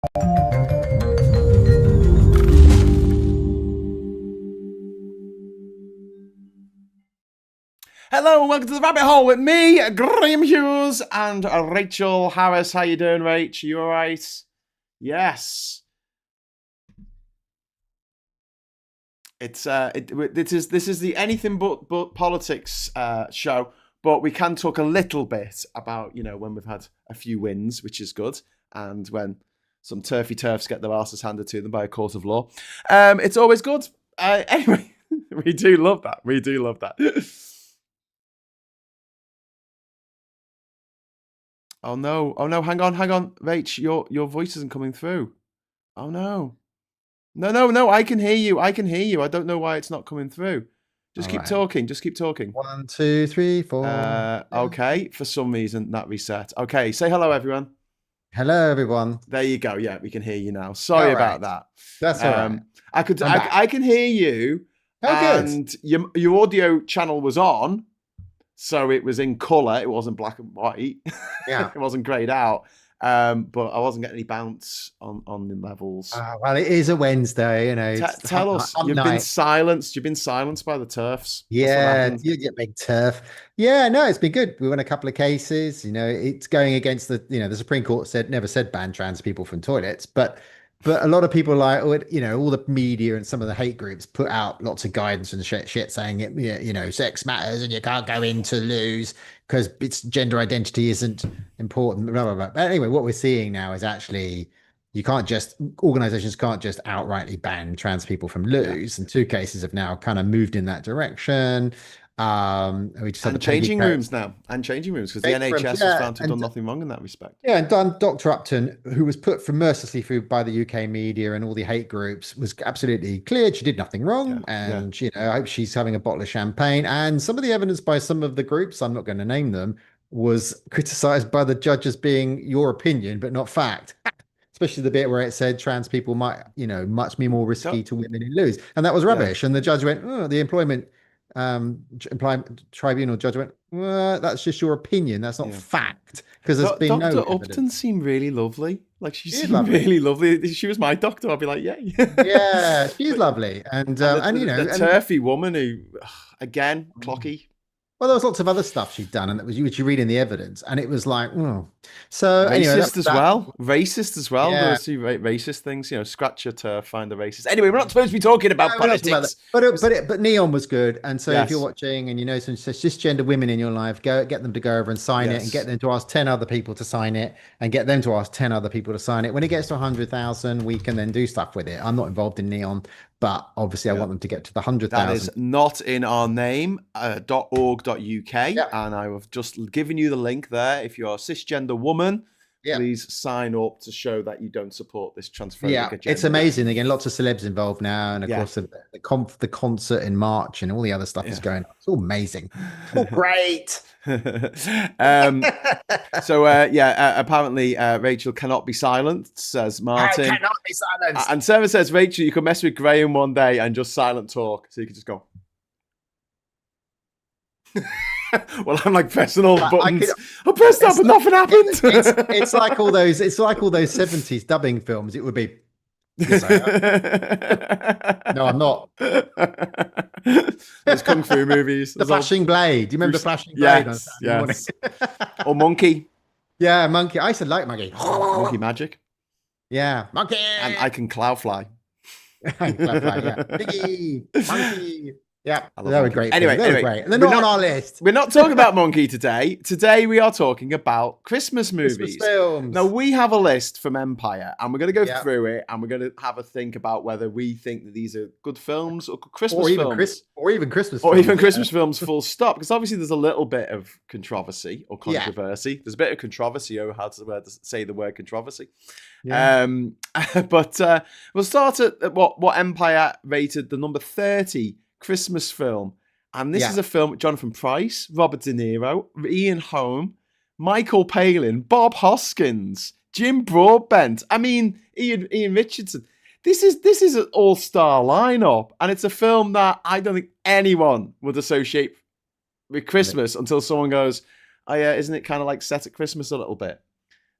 Hello and welcome to the Rabbit Hole with me, Graham Hughes, and Rachel Harris. How you doing, Rach? You all right? Yes. This is the anything but politics show, but we can talk a little bit about when we've had a few wins, which is good, and when some turfy turfs get their asses handed to them by a court of law. It's always good. Anyway, we do love that. We do love that. Oh no, hang on. Rach, your voice isn't coming through. Oh no. No, I can hear you. I don't know why it's not coming through. Just keep talking. 1, 2, 3, 4. Okay, for some reason that reset. Okay, say hello everyone. Hello everyone. There you go. Yeah, we can hear you now. Sorry about that. That's all right. I can hear you. Oh, and good. your audio channel was on. So it was in colour. It wasn't black and white. Yeah. It wasn't grayed out. But I wasn't getting any bounce on the levels. Well, it is a Wednesday, Tell us, you've been silenced. You've been silenced by the turfs. Yeah, you get big turf. Yeah, no, it's been good. We won a couple of cases. It's going against the Supreme Court never said ban trans people from toilets, but a lot of people all the media and some of the hate groups put out lots of guidance and shit saying sex matters and you can't go in to lose because it's gender identity isn't important. Blah, blah, blah. But anyway, what we're seeing now is actually organizations can't just outrightly ban trans people from lose. And 2 cases have now kind of moved in that direction. We just had changing rooms because the NHS has found to have done nothing wrong in that respect. Yeah, and Dr. Upton, who was put mercilessly through by the UK media and all the hate groups, was absolutely cleared. She did nothing wrong, I hope she's having a bottle of champagne. And some of the evidence by some of the groups, I'm not going to name them, was criticised by the judge as being your opinion but not fact. Especially the bit where it said trans people might, much be more risky to women who lose, and that was rubbish. And the judge went, the employment tribunal judge went, well, that's just your opinion, that's not fact, because there's been no Dr. Upton seemed really lovely. Like she seemed really lovely. If she was my doctor, I'd be like, yeah, she's lovely. And the turfy woman who, again, clocky. Well, there was lots of other stuff she'd done, and that was which you read in the evidence, and it was like, So racist as well. Yeah. There were racist things, scratch your turf, find the racist. Anyway, we're not supposed to be talking about politics. But Neon was good, and so if you're watching and some cisgender women in your life, get them to go over and sign it, and get them to ask 10 other people to sign it, and get them to ask 10 other people to sign it. When it gets to 100,000, we can then do stuff with it. I'm not involved in Neon, but obviously I want them to get to the 100,000. That is not in our name, .org.uk, and I have just given you the link there. If you're a cisgender woman, please sign up to show that you don't support this transphobic agenda. It's amazing. Again, lots of celebs involved now, and of course the concert in March and all the other stuff is going on. It's all amazing. Oh, great. Apparently Rachel cannot be silent, says Martin. I cannot be silenced. And Sarah says, Rachel, you could mess with Graham one day and just silent talk, so you could just go. Well, I'm like pressing all the buttons. I pressed up and nothing happened. It's like all those 70s dubbing films. It would be. No, I'm not. Those kung fu movies. The Flashing Blade. Do you remember Flashing Blade? Yes. Or Monkey. Yeah, Monkey. I used to like Monkey. Monkey Magic. Yeah, Monkey. And I can cloud fly. Piggy, Monkey. Yeah, they were great. Anyway, great. And they're not on our list. We're not talking about Monkey today. Today we are talking about Christmas movies. Christmas films. Now we have a list from Empire, and we're going to go through it, and we're going to have a think about whether we think that these are good films or Christmas films, or even Christmas films. Full stop. Because obviously there's a little bit of controversy or controversy. There's a bit of where to say the word controversy. Yeah. But we'll start at what Empire rated the number 30. Christmas film, and this is a film with Jonathan Pryce, Robert De Niro, Ian Holm, Michael Palin, Bob Hoskins, Jim Broadbent. I mean, Ian Richardson. This is an all-star lineup, and it's a film that I don't think anyone would associate with Christmas until someone goes, "Oh yeah, isn't it kind of like set at Christmas a little bit?"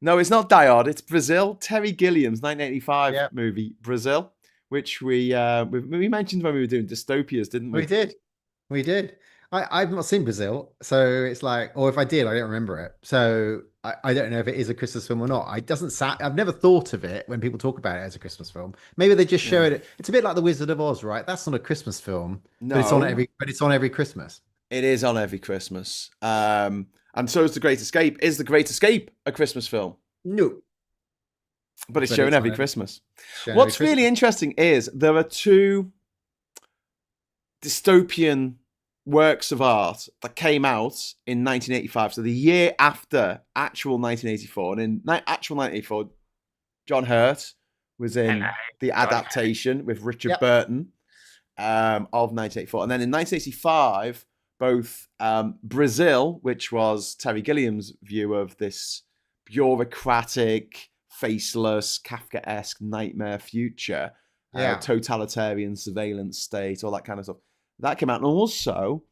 No, it's not Die Hard. It's Brazil. Terry Gilliam's 1985 Yeah, movie Brazil, which we mentioned when we were doing dystopias, didn't we we? did. We did. I've not seen Brazil, so it's like, or if I did, I don't remember it. So I don't know if it is a Christmas film or not. It doesn't sound, I've never thought of it when people talk about it as a Christmas film. Maybe they just show Yeah. it. It's a bit like The Wizard of Oz, right? That's not a Christmas film, No, but it's on every Christmas. it is on every Christmas. And so is The Great Escape. Is The Great Escape a Christmas film? No, But it's but shown it's every on Christmas. shown every What's really Christmas. interesting is there are two dystopian works of art that came out in 1985. So the year after actual 1984. And in actual 1984, John Hurt was in the adaptation with Richard Yep. Burton of 1984. And then in 1985, both Brazil, which was Terry Gilliam's view of this bureaucratic, faceless, Kafkaesque nightmare future, Yeah. totalitarian surveillance state, all that kind of stuff. That came out. And also,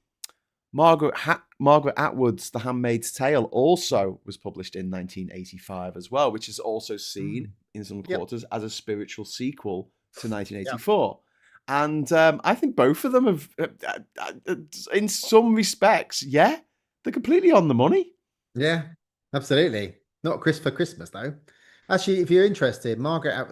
Margaret Atwood's The Handmaid's Tale also was published in 1985 as well, which is also seen in some quarters as a spiritual sequel to 1984. And I think both of them have, in some respects, they're completely on the money. Yeah, absolutely. Not for Christmas though. Actually, if you're interested,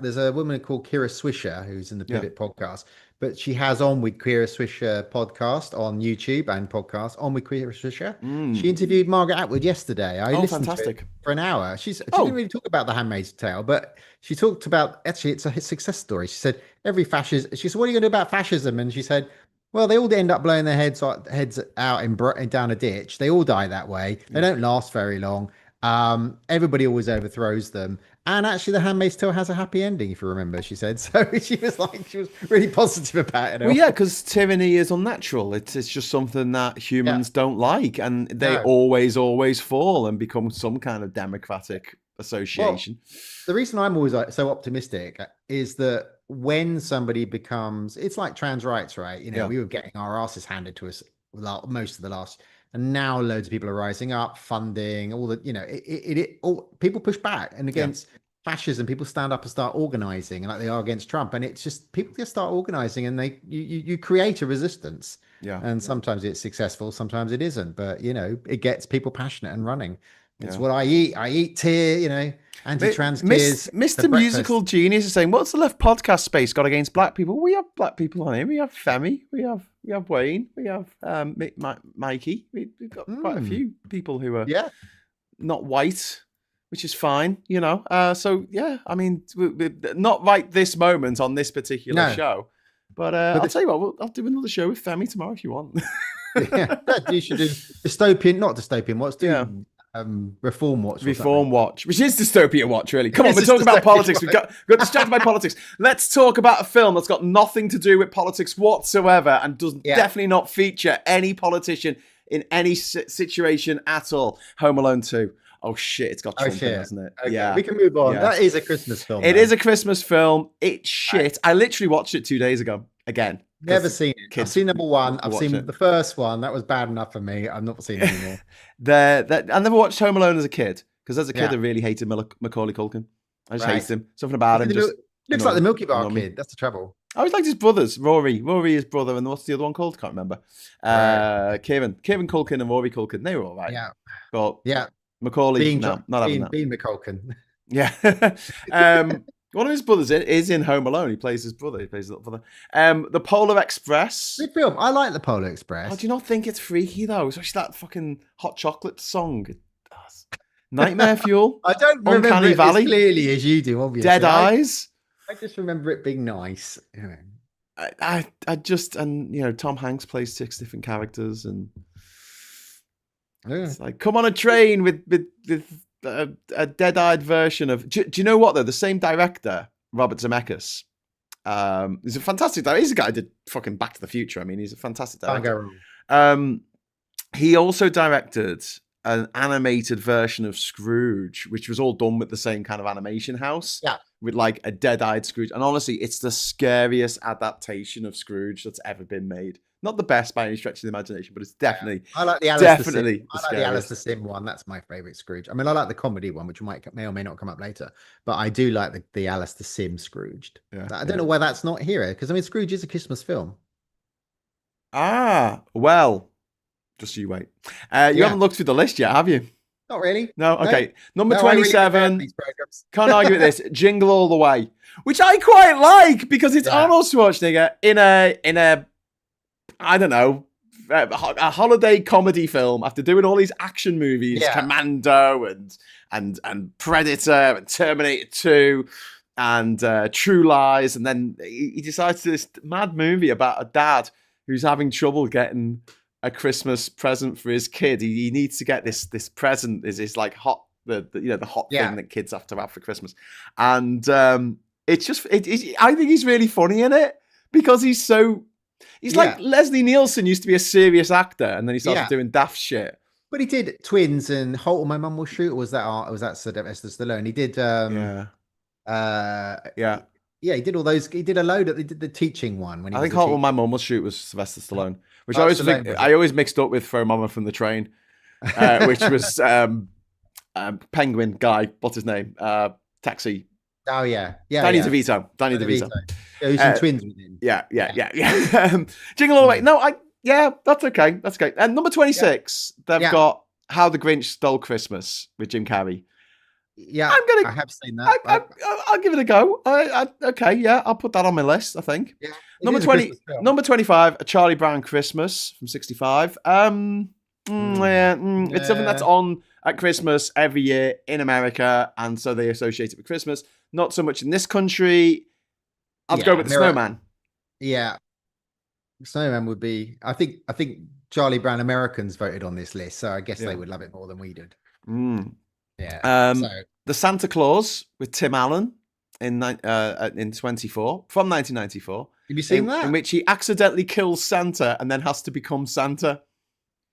there's a woman called Kira Swisher who's in the Yeah. Pivot podcast, but she has On with Kira Swisher podcast on YouTube and podcast On with Kira Swisher. She interviewed Margaret Atwood yesterday. I listened to it for an hour. She didn't really talk about The Handmaid's Tale, but she talked about, actually, it's a success story. She said, she said, what are you going to do about fascism? And she said, well, they all end up blowing their heads out and down a ditch. They all die that way. They don't last very long. Everybody always overthrows them. And actually, The Handmaid's Tale has a happy ending, if you remember, she said. So she was really positive about it. Well, yeah, because tyranny is unnatural. It's just something that humans don't like. And they always fall and become some kind of democratic association. Well, the reason I'm always so optimistic is that when somebody becomes, it's like trans rights, right? You know, we were getting our asses handed to us most of the last, and now loads of people are rising up, funding all the, you know, people push back and against fascism. People stand up and start organizing, like they are against Trump, and it's just people just start organizing, and you create a resistance. And sometimes it's successful, sometimes it isn't, but you know, it gets people passionate and running. It's what I eat. I eat tear, you know, anti-trans tears. Mr. Musical Genius is saying, what's the left podcast space got against black people? We have black people on here. We have Femi. We have Wayne. We have Mikey. We've got quite a few people who are not white, which is fine, you know. So, yeah, I mean, we're not right this moment on this particular show. But I'll tell you what, I'll do another show with Femi tomorrow if you want. You should do not dystopian. What's doing? Reform Watch, which is Dystopia Watch, really. Come on, we're talking about politics. We got distracted by politics. Let's talk about a film that's got nothing to do with politics whatsoever and does definitely not feature any politician in any situation at all. Home Alone 2. Oh shit, it's got Trump in, hasn't it? Okay, yeah, we can move on. That is a Christmas film. It is a Christmas film. It's shit. I literally watched it 2 days ago again. Never seen it. I've seen number one. I've seen the first one. That was bad enough for me. I've not seen it anymore. I never watched Home Alone as a kid because as a kid I really hated Macaulay Culkin. I just hated him. Something about him just looks like the Milky Bar kid. That's the trouble. I always liked his brothers. Rory, his brother, and what's the other one called? Can't remember. Kieran Culkin and Rory Culkin. They were all right. Yeah, but Macaulay, not having that. Bean McCulkin. Yeah. One of his brothers is in Home Alone. He plays his brother. He plays his little brother. The Polar Express. Good film. I like The Polar Express. Oh, do you not think it's freaky though? Especially that fucking Hot Chocolate song. Nightmare Fuel. I don't remember Uncanny it Valley. as clearly as you do, obviously. Dead Eyes. I just remember it being nice. You know. I just, and you know, Tom Hanks plays 6 different characters, and it's like, come on a train with a dead-eyed version of. Do you know what though? The same director, Robert Zemeckis. He's a fantastic director. He's a guy who did fucking Back to the Future. I mean, he's a fantastic director. He also directed an animated version of Scrooge, which was all done with the same kind of animation house. Yeah. With like a dead-eyed Scrooge. And honestly, it's the scariest adaptation of Scrooge that's ever been made. Not the best by any stretch of the imagination, but it's definitely, I like the Alice definitely I like the Alice the Sim one. That's my favorite Scrooge. I mean, I like the comedy one, which may or may not come up later, but I do like the Alice the Sim Scrooged. Yeah, I don't know why that's not here, because I mean, Scrooge is a Christmas film. Ah, well, just you wait. You haven't looked through the list yet, have you? Not really. No? Okay. Number No, 27. These programs. Can't argue with this. Jingle All the Way, which I quite like because it's Arnold Schwarzenegger in a I don't know, a holiday comedy film after doing all these action movies, Commando and Predator and Terminator 2 and True Lies, and then he decides to do this mad movie about a dad who's having trouble getting a Christmas present for his kid. He needs to get this present. Is like hot the hot thing that kids have to have for Christmas, and it's just I think he's really funny in it because he's like Leslie Nielsen used to be a serious actor, and then he started doing daft shit. But he did Twins and Halt or My Mum Will Shoot. Or was that Sylvester Stallone? He did he did all those. He did a load of. He did the teaching one when he. I think Halt or My Mum Will Shoot was Sylvester Stallone, which I always mixed up with Throw Mama from the Train, which was Penguin guy. What's his name? Taxi. Oh yeah, Danny DeVito. Danny DeVito. Yeah, who's in Twins with him. Yeah. Jingle All the Way. No, that's okay. That's okay. And number 26, they've got How the Grinch Stole Christmas with Jim Carrey. Yeah, I have seen that. I'll give it a go. Okay, yeah, I'll put that on my list, I think. Yeah, number 25, A Charlie Brown Christmas from 65. It's something that's on at Christmas every year in America, and so they associate it with Christmas. Not so much in this country. I'll go with the Snowman. Yeah, Snowman would be. I think Charlie Brown Americans voted on this list, so I guess they would love it more than we did. Yeah. The Santa Claus with Tim Allen in 24 from 1994. Have you seen that? In which he accidentally kills Santa and then has to become Santa.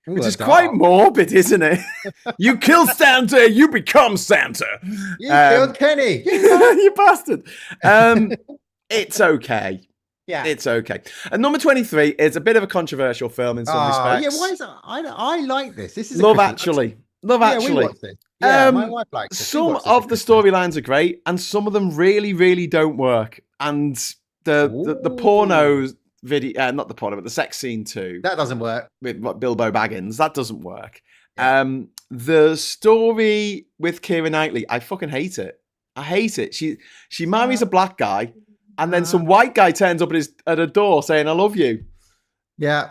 Which is quite morbid, isn't it? You kill Santa, you become Santa. You killed Kenny. You bastard. It's okay. Yeah, it's okay. And number 23 is a bit of a controversial film in some respects. Yeah, why is that? I like this. This is Love Actually. Love Actually. Yeah, my wife likes it. Some of the storylines are great, and some of them really, really don't work. And the porno video, not the porno, but the sex scene too. That doesn't work. With Bilbo Baggins, that doesn't work. Yeah. The story with Keira Knightley, I fucking hate it. I hate it. She marries a black guy, and then some white guy turns up at her door saying, "I love you." Yeah.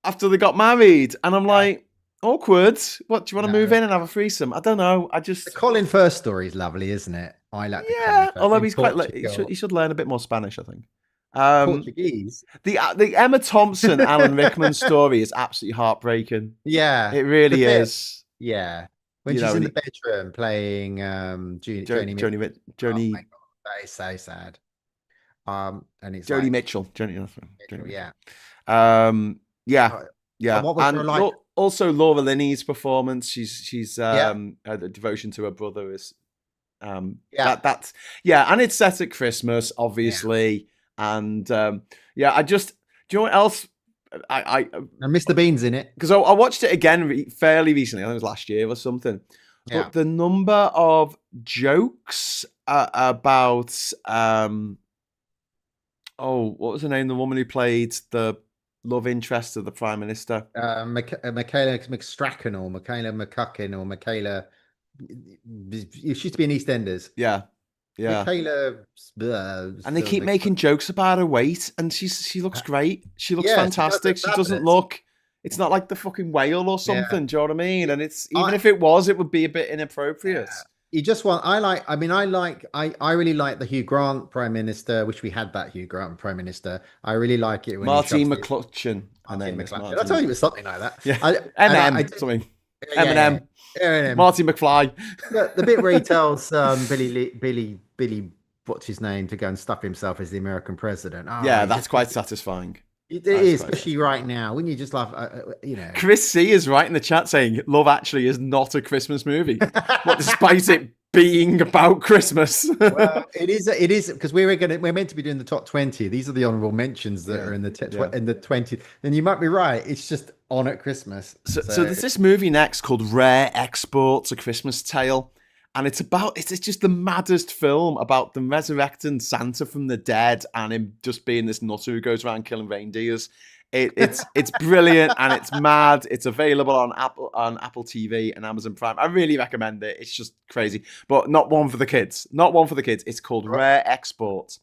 After they got married, and I'm like, awkward. What, do you want to move in and have a threesome? I don't know. The Colin Firth story is lovely, isn't it? I like the Colin Firth. Although he's quite he should learn a bit more Spanish, I think. Portuguese. The Emma Thompson Alan Rickman story is absolutely heartbreaking. Yeah, it really is. Yeah, when she's in the bedroom playing Joni. Oh my God, that is so sad. And it's Joni Mitchell. Joni, yeah. Yeah. And what was her like? Also Laura Linney's performance. She's the devotion to her brother is and it's set at Christmas, obviously. And do you know what else? And Mr. Bean's in it because I watched it again fairly recently. I think it was last year or something. Yeah. But the number of jokes about what was her name? The woman who played the love interest of the Prime Minister, Michaela McStracken or Michaela McCuckin or Michaela. She used to be in EastEnders. Yeah. Michaela, and they keep making jokes about her weight, and she looks great. She looks fantastic. She doesn't look. It's not like the fucking whale or something. Yeah. Do you know what I mean? And it's if it was, it would be a bit inappropriate. Yeah. You just want. I really like the Hugh Grant Prime Minister, which we had that Hugh Grant Prime Minister. I really like it when Martin McClutchan. I told you it was something like that. Yeah, something. Eminem. Marty McFly. The bit where he tells Billy, what's his name, to go and stuff himself as the American president. That's quite satisfying. It That's is, quite especially funny. right now. Wouldn't you just love, you know? Chris C is right in the chat saying Love Actually is not a Christmas movie. What, despite it being about Christmas? Well, it is. It is because we're meant to be doing the top 20. These are the honorable mentions that Yeah, are in the yeah. in the 20. Then you might be right. It's just on at Christmas. So So there's this movie next called Rare Exports: A Christmas Tale, and it's just the maddest film about them resurrecting Santa from the dead and him just being this nutter who goes around killing reindeers. It's brilliant and it's mad. It's available on Apple TV and Amazon Prime. I really recommend it. It's just crazy, but not one for the kids. Not one for the kids. It's called Rare Exports.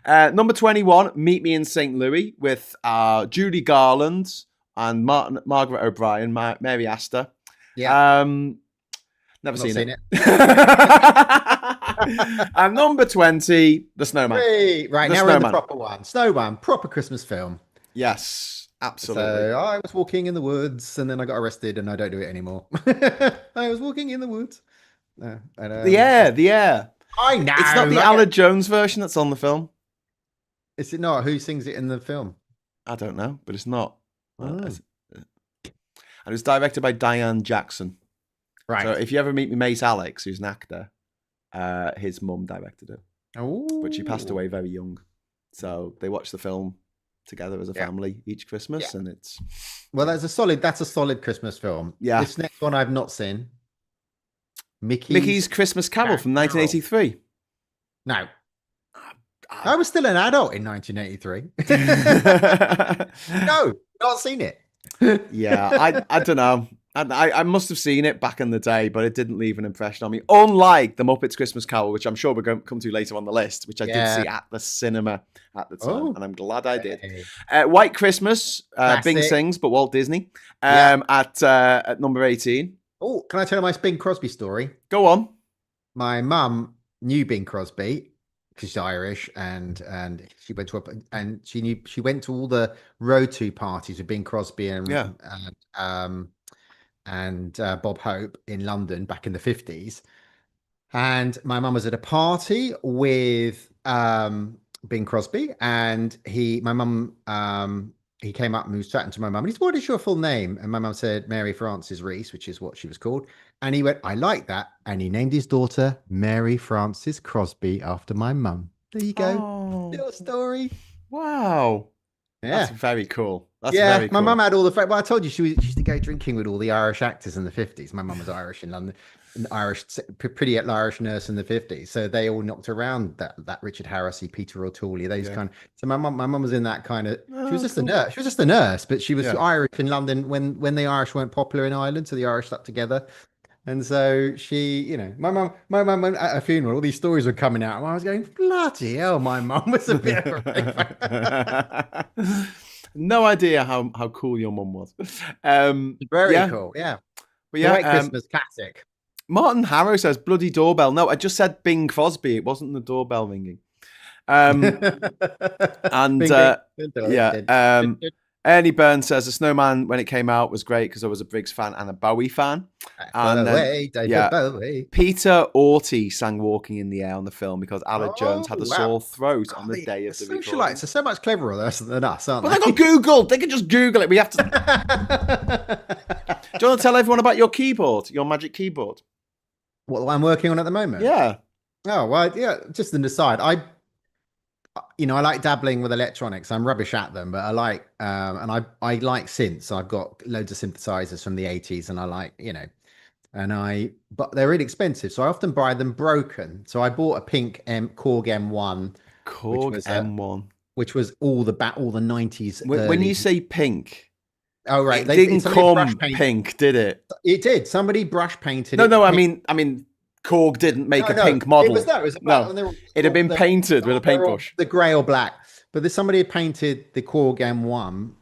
Number 21, Meet Me in St. Louis with Judy Garland and Margaret O'Brien, Mary Astor. yeah, Um, Never not seen seen it. it. And number 20, The Snowman. Right, The now we're in the Snowman. proper one. Snowman, proper Christmas film. Yes, So absolutely. I was walking in the woods and then I got arrested and I don't do it anymore. I was walking in the woods. And The air. I know. It's not the Alan Jones version that's on the film. Is it not? Who sings it in the film? I don't know, but it's not. Oh, And it was directed by Diane Jackson. right. So if you ever meet me mate Alex, who's an actor, his mum directed it. Oh, But she passed away very young. So they watched the film together as a family each Christmas, and it's well, that's a solid Christmas film. Yeah. This next one I've not seen. Mickey's Christmas Carol from 1983. No. I was still an adult in 1983. No, not seen it. Yeah, I don't know. I must have seen it back in the day, but it didn't leave an impression on me. Unlike The Muppets Christmas Carol, which I'm sure we're going to come to later on the list, which I did see at the cinema at the time, and I'm glad I did. White Christmas, Bing sings, but Walt Disney, at number 18. Oh, can I tell you my Bing Crosby story? Go on. My mum knew Bing Crosby because she's Irish, and she went to she went to all the Road to parties with Bing Crosby and Bob Hope in London back in the 50s. And my mum was at a party with Bing Crosby, and he came up and he was chatting to my mum. And he said, "What is your full name?" And my mum said, "Mary Frances Rees," which is what she was called. And he went, "I like that." And he named his daughter Mary Frances Crosby after my mum. There you go. Oh, little story. Wow. Yeah. That's very cool. Very cool. My mum had all the well, I told you she used to go drinking with all the Irish actors in the 50s. My mum was Irish in London, an pretty Irish nurse in the 50s. So they all knocked around that Richard Harrisy, Peter O'Toole, those kind of. So my mum was in that kind of. She was just a nurse. She was just a nurse, but she was Irish in London when the Irish weren't popular in Ireland. So the Irish stuck together. And so she, my mum went at a funeral. All these stories were coming out, and I was going, "Bloody hell!" My mum was a bit of a. No idea how cool your mum was. Very cool, yeah. But yeah, White Christmas classic. Martin Harrow says bloody doorbell. No, I just said Bing Crosby. It wasn't the doorbell ringing. Ernie Burns says The Snowman when it came out was great because I was a Briggs fan and a Bowie fan. Bowie. Peter Orty sang "Walking in the Air" on the film because Alec Jones had a sore throat on the day of the recording. Socialites are so much cleverer than us, aren't they? But they got Googled. They can just Google it. We have to. Do you want to tell everyone about your keyboard, your magic keyboard? What I'm working on at the moment? Yeah. Oh well, yeah. Just an aside, I like dabbling with electronics. I'm rubbish at them, but I like, and I like synths. I've got loads of synthesizers from the 80s, and I like, but they're inexpensive, so I often buy them broken. So I bought a pink Korg M1, which was all the 90s. When you say pink, oh right, it didn't come pink, did it? It did. Somebody brush painted. No, I mean. Korg didn't make a pink model. It had been painted with a paintbrush. The grey or black. But somebody had painted the Korg M1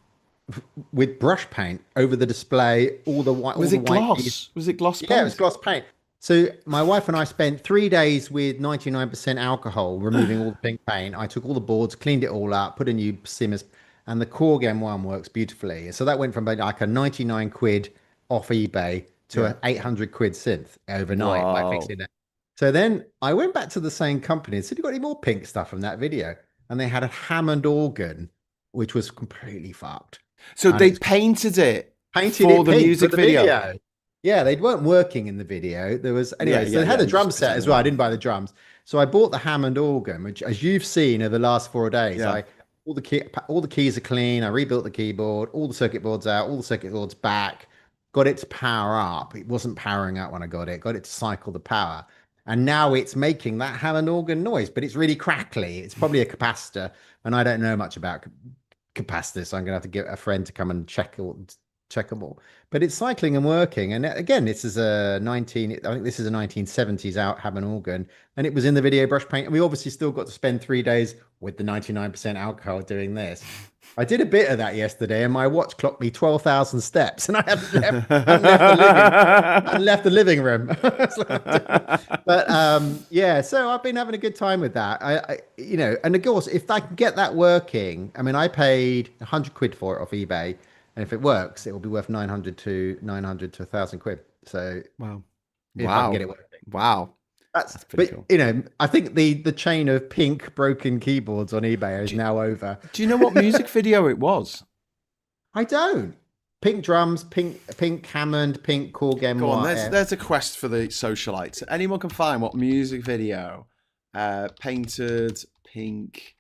with brush paint over the display. All the white. Was it gloss? Was it gloss paint? Yeah, it was gloss paint. So my wife and I spent 3 days with 99% alcohol, removing all the pink paint. I took all the boards, cleaned it all up, put a new simmers, and the Korg M1 works beautifully. So that went from like a 99 quid off eBay to an 800 quid synth overnight by fixing it. So then I went back to the same company and said, "You got any more pink stuff from that video?" And they had a Hammond organ which was completely fucked. So And they it's painted it painted for it the pink for music the video. video. Yeah, they weren't working in the video. There was Yeah, anyway, so yeah, they had yeah. a I'm drum just set as pretending. well. I didn't buy the drums. So I bought the Hammond organ, which as you've seen over the last 4 days, Yeah. I all the keys are clean. I rebuilt the keyboard, all the circuit boards out, all the circuit boards back, got it to power up. It wasn't powering up when I got it to cycle the power. And now it's making that Hammond organ noise, but it's really crackly. It's probably a capacitor, and I don't know much about capacitors, so I'm gonna have to get a friend to come and check them all. But it's cycling and working. And again, this is a 19, I think this is a 1970s out Hammond organ. And it was in the video brush paint. And we obviously still got to spend 3 days with the 99% alcohol doing this. I did a bit of that yesterday, and my watch clocked me 12,000 steps, and hadn't left the living room. But yeah, so I've been having a good time with that. And of course, if I can get that working, I mean, I paid 100 quid for it off eBay, and if it works, it will be worth 900 to 1,000 quid. So Wow. if I can get it working, Wow. That's pretty cool. I think the chain of pink broken keyboards on eBay is now over. Do you know what music video it was? I don't. Pink drums, pink Hammond, pink Korg M1. Go on, there's a quest for the socialites. Anyone can find what music video painted pink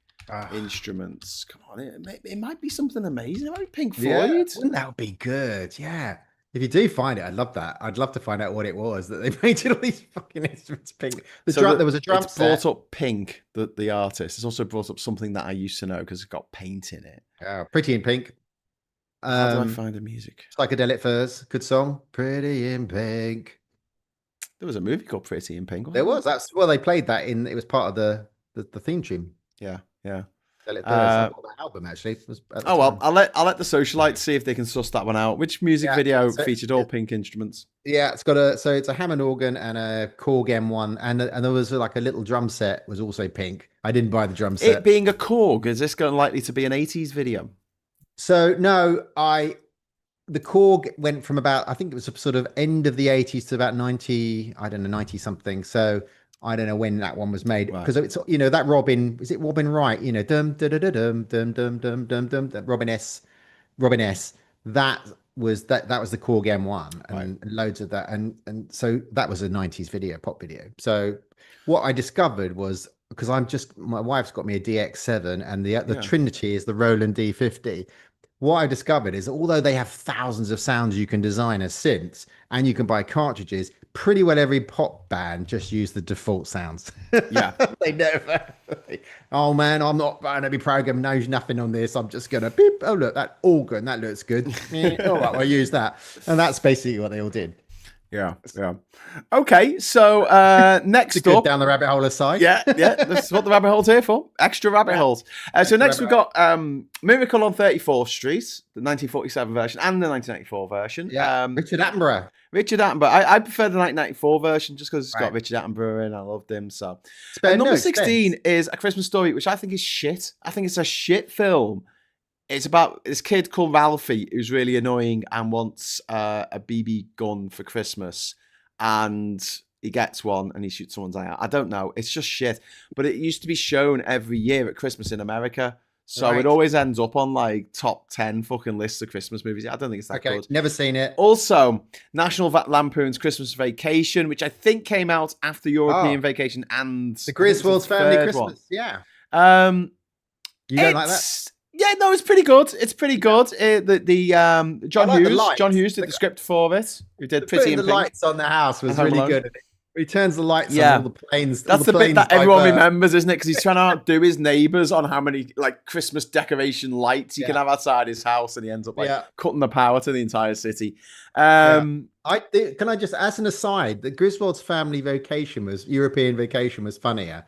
instruments. Come on, it might be something amazing. It might be Pink Floyd. Yeah, wouldn't that be good? Yeah. If you do find it, I'd love that. I'd love to find out what it was that they painted all these fucking instruments pink. There was a drum it's set. brought up Pink, the artist. It's also brought up something that I used to know because it's got paint in it. Pretty in Pink. How do I find the music? Psychedelic Furs, good song. Pretty in Pink. There was a movie called Pretty in Pink. There was. They played that in. It was part of the theme tune. Yeah. That album actually was. Well, I'll let the socialites see if they can suss that one out. Which music video featured all pink instruments? Yeah, it's a Hammond organ and a Korg M1, and there was like a little drum set was also pink. I didn't buy the drum set. It being a Korg, is this going likely to be an 80s video? So no, the Korg went from about, I think it was a sort of end of the 80s to about 90, I don't know, 90 something. So I don't know when that one was made, because it's, that Robin, is it Robin Wright? Dum dum dum dum dum dum dum dum dum, Robin S. That was the Korg M1 and loads of that, and so that was a 90s video, pop video. So what I discovered was, because my wife's got me a DX7, and the Trinity is the Roland D50. What I discovered is that although they have thousands of sounds you can design as synths, and you can buy cartridges, pretty well every pop band just use the default sounds. Yeah. They never. Oh man, I'm not going to be programmed, knows nothing on this. I'm just going to beep. Oh look, that organ, that looks good. All right, I'll use that. And that's basically what they all did. Yeah. Okay, so next up, down the rabbit hole aside. Yeah. This is what the rabbit hole's here for. Extra rabbit holes. So next we've got Miracle on 34th Street, the 1947 version and the 1994 version. Yeah. Richard Attenborough. I prefer the 1994 version just because it's got Richard Attenborough in. I loved him. So number 16 is A Christmas Story, which I think is shit. I think it's a shit film. It's about this kid called Ralphie who's really annoying and wants a BB gun for Christmas, and he gets one and he shoots someone's eye out. I don't know. It's just shit. But it used to be shown every year at Christmas in America. So it always ends up on like top 10 fucking lists of Christmas movies. I don't think it's that good. Never seen it. Also, National Lampoon's Christmas Vacation, which I think came out after European Vacation and the Griswold's Family Christmas. One. Yeah. You don't like that? Yeah, no, it's pretty good. It's pretty good. John Hughes did the script for it. Who did Pretty in Pink. The lights on the house was really good. He turns the lights on all the planes. That's the bit that everyone remembers, isn't it? Because he's trying to outdo his neighbours on how many like Christmas decoration lights he can have outside his house, and he ends up cutting the power to the entire city. Can I just, as an aside, the Griswold's Family European Vacation was funnier.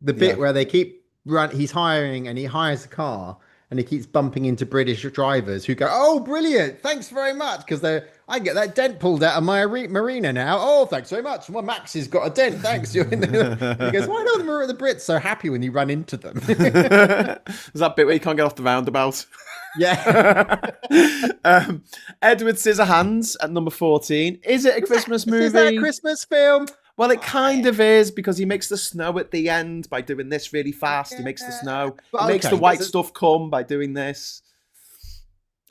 The bit where they keep he's hiring and he hires a car. And he keeps bumping into British drivers who go, "Oh, brilliant! Thanks very much." Because I get that dent pulled out of my marina now. Oh, thanks very much. Well, Max has got a dent. Thanks. And he goes, "Why are the Brits so happy when you run into them?" There's that bit where you can't get off the roundabout. Yeah. Edward Scissorhands at number 14. Is it a Christmas movie? Is that a Christmas film? Well, it kind of is because he makes the snow at the end by doing this really fast. He makes the snow. He makes the white stuff come by doing this.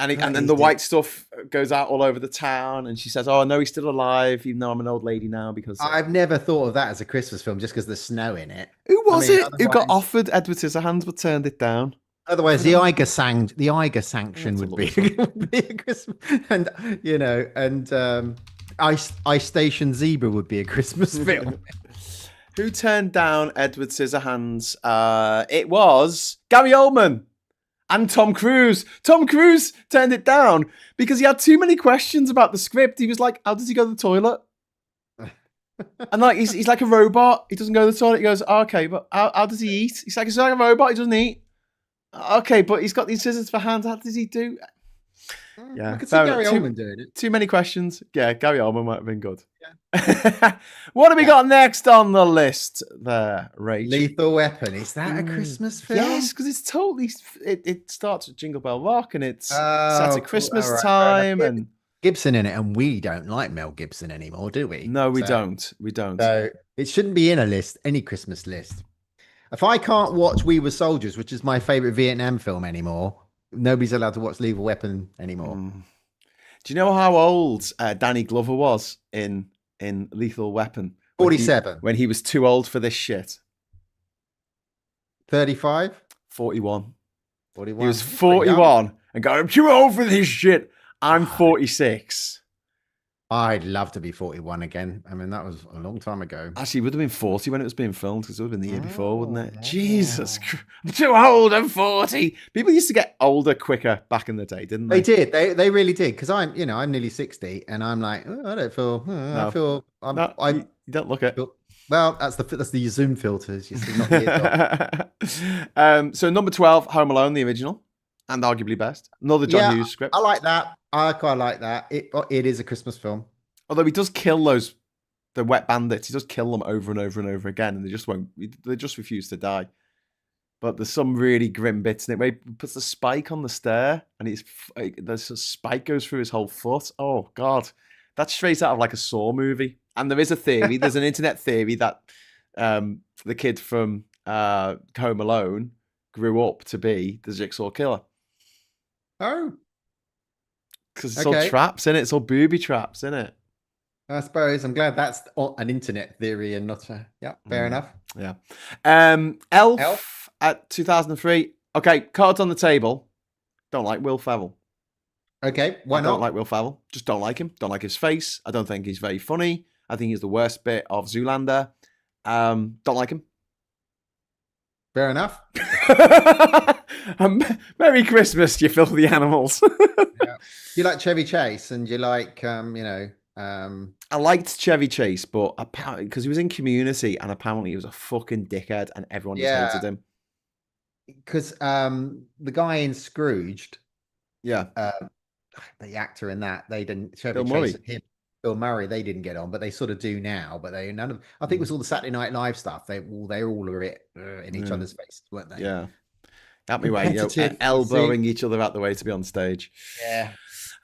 And then the white stuff goes out all over the town, and she says, "Oh, no, he's still alive, even though I'm an old lady now." Because I've never thought of that as a Christmas film just because there's snow in it. Who was it who got offered Edward Scissorhands but turned it down? Otherwise, the Eiger sanction would be a Christmas, and Ice Station Zebra would be a Christmas film. Who turned down Edward Scissorhands? It was Gary Oldman. And Tom Cruise. Tom Cruise turned it down because he had too many questions about the script. He was like, how does he go to the toilet? And like he's like a robot. He doesn't go to the toilet. He goes, oh, okay, but how does he eat? He's like a robot. He doesn't eat. Okay, but he's got these scissors for hands. How does he do? Yeah, I could see Gary Oldman doing it. Too many questions. Yeah, Gary Oldman might have been good. Yeah. What have we got next on the list there, Rach? Lethal Weapon. Is that a Christmas film? Yes, because it's totally. It starts with Jingle Bell Rock, and it's set at Christmas time, and Gibson in it, and we don't like Mel Gibson anymore, do we? No, we don't. We don't. So it shouldn't be in a list, any Christmas list. If I can't watch We Were Soldiers, which is my favorite Vietnam film anymore, nobody's allowed to watch Lethal Weapon anymore. Do you know how old Danny Glover was in Lethal Weapon? 47. When he was too old for this shit. 35? 41. 41. He was 41 and going, I'm too old for this shit. I'm 46. I'd love to be 41 again. I mean, that was a long time ago. Actually, it would have been 40 when it was being filmed because it would have been the year before, wouldn't it? Jesus Christ. I'm too old. I'm 40. People used to get older quicker back in the day, didn't they? They did. They really did. Because I'm nearly 60 and I'm like, I don't feel, you don't look it. Well, that's the Zoom filters. You see, not the So number 12, Home Alone, the original, and arguably best. Another John Hughes script. I like that. I quite like that. It is a Christmas film. Although he does kill the wet bandits. He does kill them over and over and over again, and they just refuse to die. But there's some really grim bits in it where he puts the spike on the stair, and there's a spike goes through his whole foot. Oh God, that's straight out of like a Saw movie. And there is a theory. There's an internet theory that the kid from Home Alone grew up to be the Jigsaw Killer. Oh. Because it's all traps in it. It's all booby traps in it. I suppose. I'm glad that's an internet theory and not a... Yeah, fair enough. Yeah. Elf at 2003. Okay, cards on the table. Don't like Will Ferrell. Okay, why not? Don't like Will Ferrell. Just don't like him. Don't like his face. I don't think he's very funny. I think he's the worst bit of Zoolander. Don't like him. Fair enough. Merry Christmas, you filthy animals. Yeah. You like Chevy Chase, and you like, I liked Chevy Chase, but apparently because he was in Community, and apparently he was a fucking dickhead, and everyone just hated him. Because the guy in Scrooged, the actor in that, they didn't. Chevy Bill Chase Murray. and him, Bill Murray, they didn't get on, but they sort of do now. But none of. I think it was all the Saturday Night Live stuff. They're all a bit in each other's faces, weren't they? Yeah. At me way, elbowing each other out the way to be on stage. Yeah.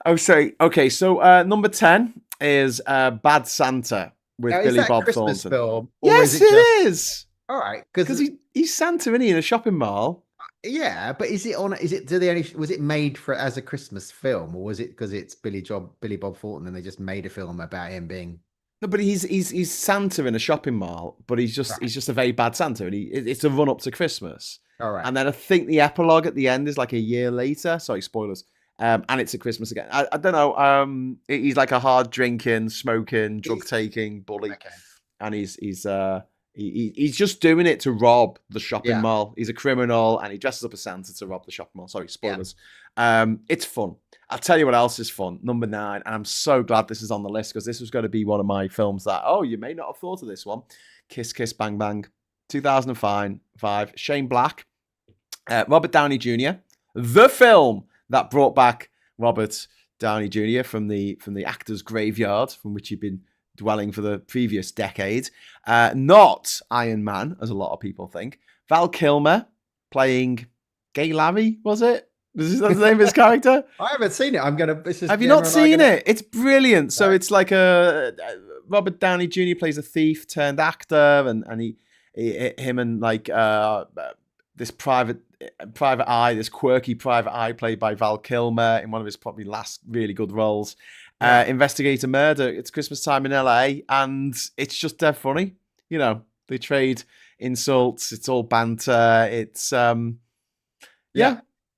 Oh, sorry. Okay, so number 10 is Bad Santa with Billy Bob Christmas Thornton. Film, yes, it is. All right, because he's Santa, isn't he, in a shopping mall? Yeah, but was it made as a Christmas film, or was it because it's Billy Bob Thornton and they just made a film about him being? No, but he's Santa in a shopping mall, but he's just a very bad Santa, and it's a run up to Christmas. All right. And then I think the epilogue at the end is like a year later. Sorry, spoilers. And it's at Christmas again. I don't know. He's like a hard drinking, smoking, drug taking bully, and he's just doing it to rob the shopping mall. He's a criminal, and he dresses up as Santa to rob the shopping mall. Sorry, spoilers. It's fun. I'll tell you what else is fun. Number 9, and I'm so glad this is on the list because this was going to be one of my films that you may not have thought of this one. Kiss Kiss Bang Bang, 2005. Shane Black, Robert Downey Jr. The film that brought back Robert Downey Jr. from the actor's graveyard from which he'd been dwelling for the previous decade. Not Iron Man, as a lot of people think. Val Kilmer playing Gay Larry, was it? Is that the name of his character? I haven't seen it. Have you not seen it? It's brilliant. So it's like a Robert Downey Jr. plays a thief turned actor, and him and like this private eye, this quirky private eye played by Val Kilmer in one of his probably last really good roles. Investigate a murder. It's Christmas time in LA, and it's just dead funny. You know, they trade insults. It's all banter. It's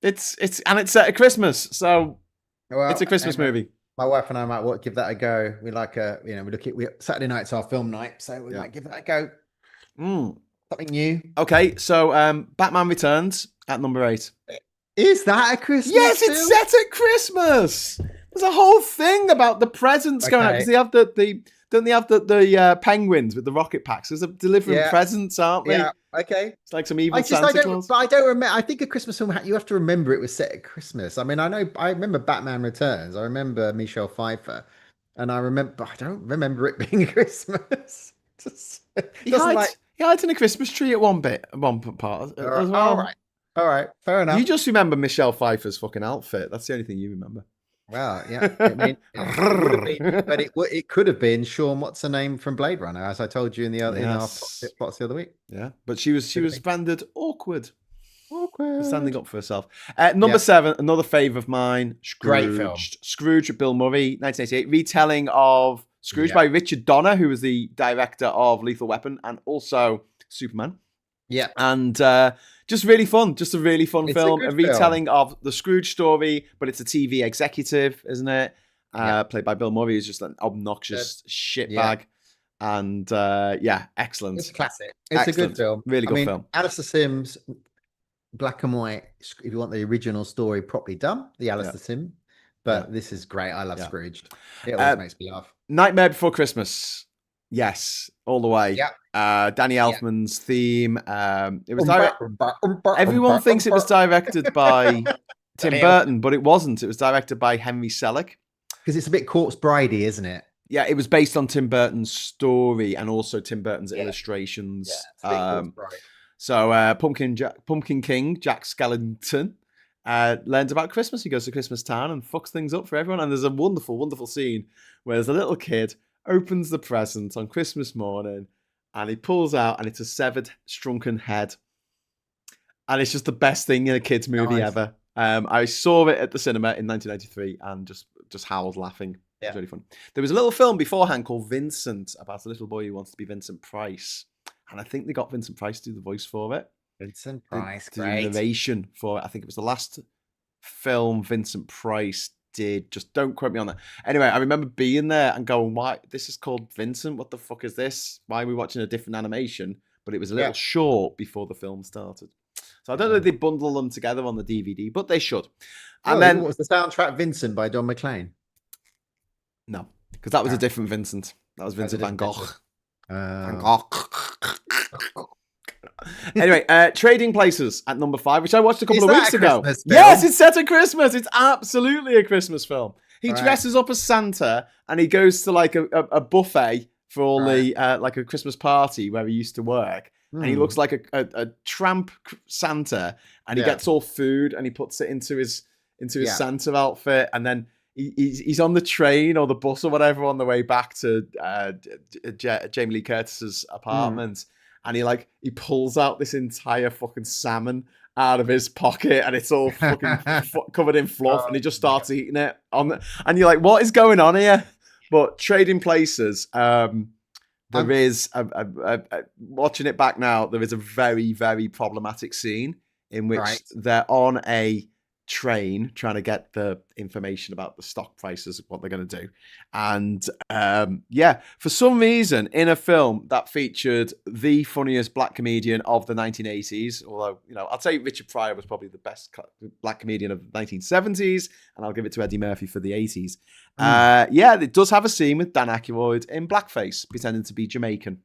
it's set at Christmas, so it's a Christmas movie. My wife and I might give that a go. We like Saturday night's our film night, so we might give that a go. Something new. Okay, so Batman Returns at number 8. Is that a Christmas? Yes, film? it's set at Christmas. There's a whole thing about the presents going out because they have don't they have the penguins with the rocket packs? Because they're delivering presents, aren't they? Yeah. Okay. It's like some evil Santa Claus. But I don't remember. I think a Christmas film, you have to remember it was set at Christmas. I mean, I remember Batman Returns. I remember Michelle Pfeiffer, and I don't remember it being Christmas. He hides in a Christmas tree at one part as well. All right, fair enough. You just remember Michelle Pfeiffer's fucking outfit. That's the only thing you remember. Well, yeah. I mean, it could have been Sean, what's her name from Blade Runner, as I told you in our plots the other week. Yeah, but she was branded awkward. For standing up for herself. Number 7, another fave of mine, Scrooge. Great film. Scrooge with Bill Murray, 1988, retelling of Scrooge by Richard Donner, who was the director of Lethal Weapon and also Superman. Yeah. And just really fun. Just a really fun film. A retelling of the Scrooge story, but it's a TV executive, isn't it? Played by Bill Murray, who's just an obnoxious shitbag. And excellent. It's a classic. It's a good film. Really good film. Alistair Sims, black and white, if you want the original story properly done, the Alistair Sims. But this is great. I love Scrooge. It always makes me laugh. Nightmare Before Christmas. Yes, all the way. Yeah. Danny Elfman's theme. It was everyone thinks it was directed by Tim Burton, but it wasn't. It was directed by Henry Selick. Because it's a bit Corpse Bridey, isn't it? Yeah, it was based on Tim Burton's story and also Tim Burton's illustrations. So Pumpkin King, Jack Skellington, learns about Christmas. He goes to Christmas Town and fucks things up for everyone. And there's a wonderful, wonderful scene where there's a little kid opens the present on Christmas morning and he pulls out and it's a severed, shrunken head. And it's just the best thing in a kid's movie ever. I saw it at the cinema in 1993 and just howled laughing. It was really fun. There was a little film beforehand called Vincent about a little boy who wants to be Vincent Price. And I think they got Vincent Price to do the voice for it. Vincent Price, great. The narration for it. I think it was the last film Vincent Price did. Just don't quote me on that. Anyway, I remember being there and going, "Why? This is called Vincent. What the fuck is this? Why are we watching a different animation?" But it was a little short before the film started. So I don't know if they bundle them together on the DVD, but they should. And then what was the soundtrack? Vincent by Don McLean. No, because that was a different Vincent. That was Vincent van Gogh. Van Gogh. Anyway, Trading Places at number 5, which I watched a couple of weeks ago. Yes, it's set at Christmas. It's absolutely a Christmas film. He dresses up as Santa and he goes to like a buffet for all the like a Christmas party where he used to work. And he looks like a tramp Santa, and he gets all food and he puts it into his Santa outfit, and then he's on the train or the bus or whatever on the way back to Jamie Lee Curtis's apartment, and he pulls out this entire fucking salmon out of his pocket, and it's all fucking covered in fluff, and he just starts eating it and you're like, what is going on here? But Trading Places, there is watching it back now, there is a very, very problematic scene in which they're on a train trying to get the information about the stock prices of what they're going to do. And for some reason in a film that featured the funniest black comedian of the 1980s, although, I'd say Richard Pryor was probably the best black comedian of the 1970s, and I'll give it to Eddie Murphy for the 80s. It does have a scene with Dan Aykroyd in blackface pretending to be Jamaican.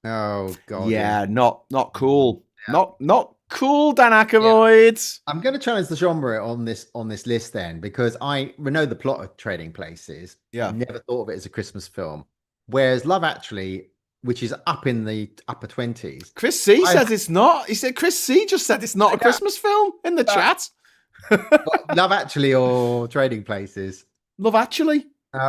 Oh god. Yeah, not cool. Not cool, Dan Aykroyd. Yeah. I'm going to challenge the genre on this list then, because I know the plot of Trading Places. Yeah. Never thought of it as a Christmas film. Whereas Love Actually, which is up in the upper 20s. Chris C says it's not. He said Chris C just said it's not a Christmas film in the chat. Love Actually or Trading Places? Love Actually.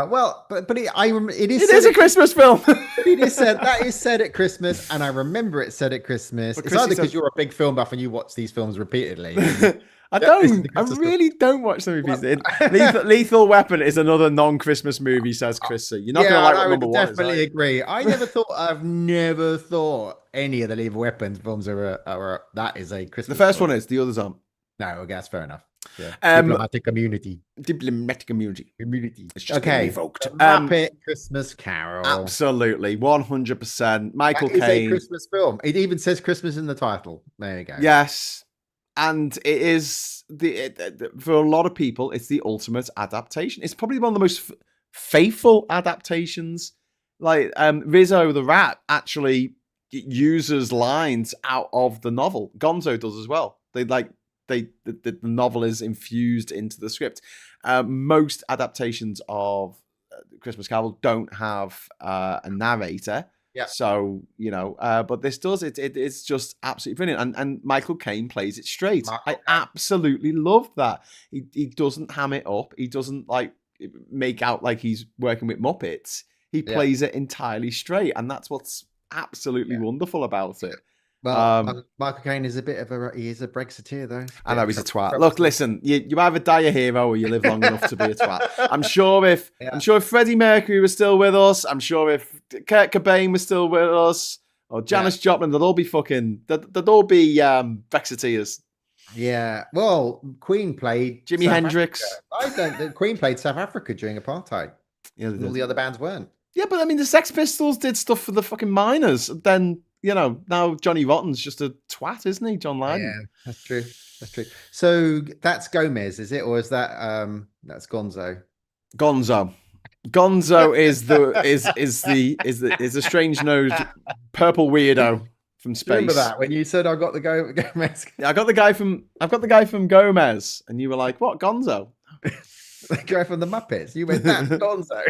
Well, but it is It said is a Christmas film. but it is said that is said at Christmas, and I remember it said at Christmas. But It's Chrissy either said, because you're a big film buff and you watch these films repeatedly, and you I yeah, this is don't. the I Christmas film. really don't watch the movies. Well, Lethal Weapon is another non-Christmas movie, says Chrissy. You're not yeah, going to like I what would number one is. definitely agree. I've never thought any of the Lethal Weapons films that is a Christmas. The first film. one is, the others aren't. No, I guess fair enough. Yeah. Diplomatic community. It's just Okay. evoked. Muppet Christmas Carol. Absolutely, 100%. Michael That is Caine. a Christmas film. It even says Christmas in the title. There you go. Yes, and it is for a lot of people, it's the ultimate adaptation. It's probably one of the most faithful adaptations. Like Rizzo the Rat actually uses lines out of the novel. Gonzo does as well. The novel is infused into the script. Most adaptations of Christmas Carol don't have a narrator. Yeah. So, but this does. It's just absolutely brilliant. And Michael Caine plays it straight. I absolutely love that. He doesn't ham it up. He doesn't make out like he's working with Muppets. He plays it entirely straight. And that's what's absolutely wonderful about it. Well, Michael Caine is a Brexiteer, though. I know he's a twat. Look, listen, you either die a hero or you live long enough to be a twat. I'm sure if Freddie Mercury was still with us, I'm sure if Kurt Cobain was still with us, or Janis Joplin, they'd all be Brexiteers. Yeah. Well, Queen played Jimi Hendrix. The Queen played South Africa during apartheid. Yeah, all the other bands weren't. Yeah, but I mean, the Sex Pistols did stuff for the fucking miners. Then now Johnny Rotten's just a twat, isn't he? John Lydon. Yeah, that's true. So that's Gomez, is it, or is that that's Gonzo? Gonzo is the strange nosed purple weirdo from space. Remember that when you said I got the Gomez? Yeah, I've got the guy from Gomez, and you were like, "What, Gonzo?" The guy from the Muppets. You went, that's Gonzo.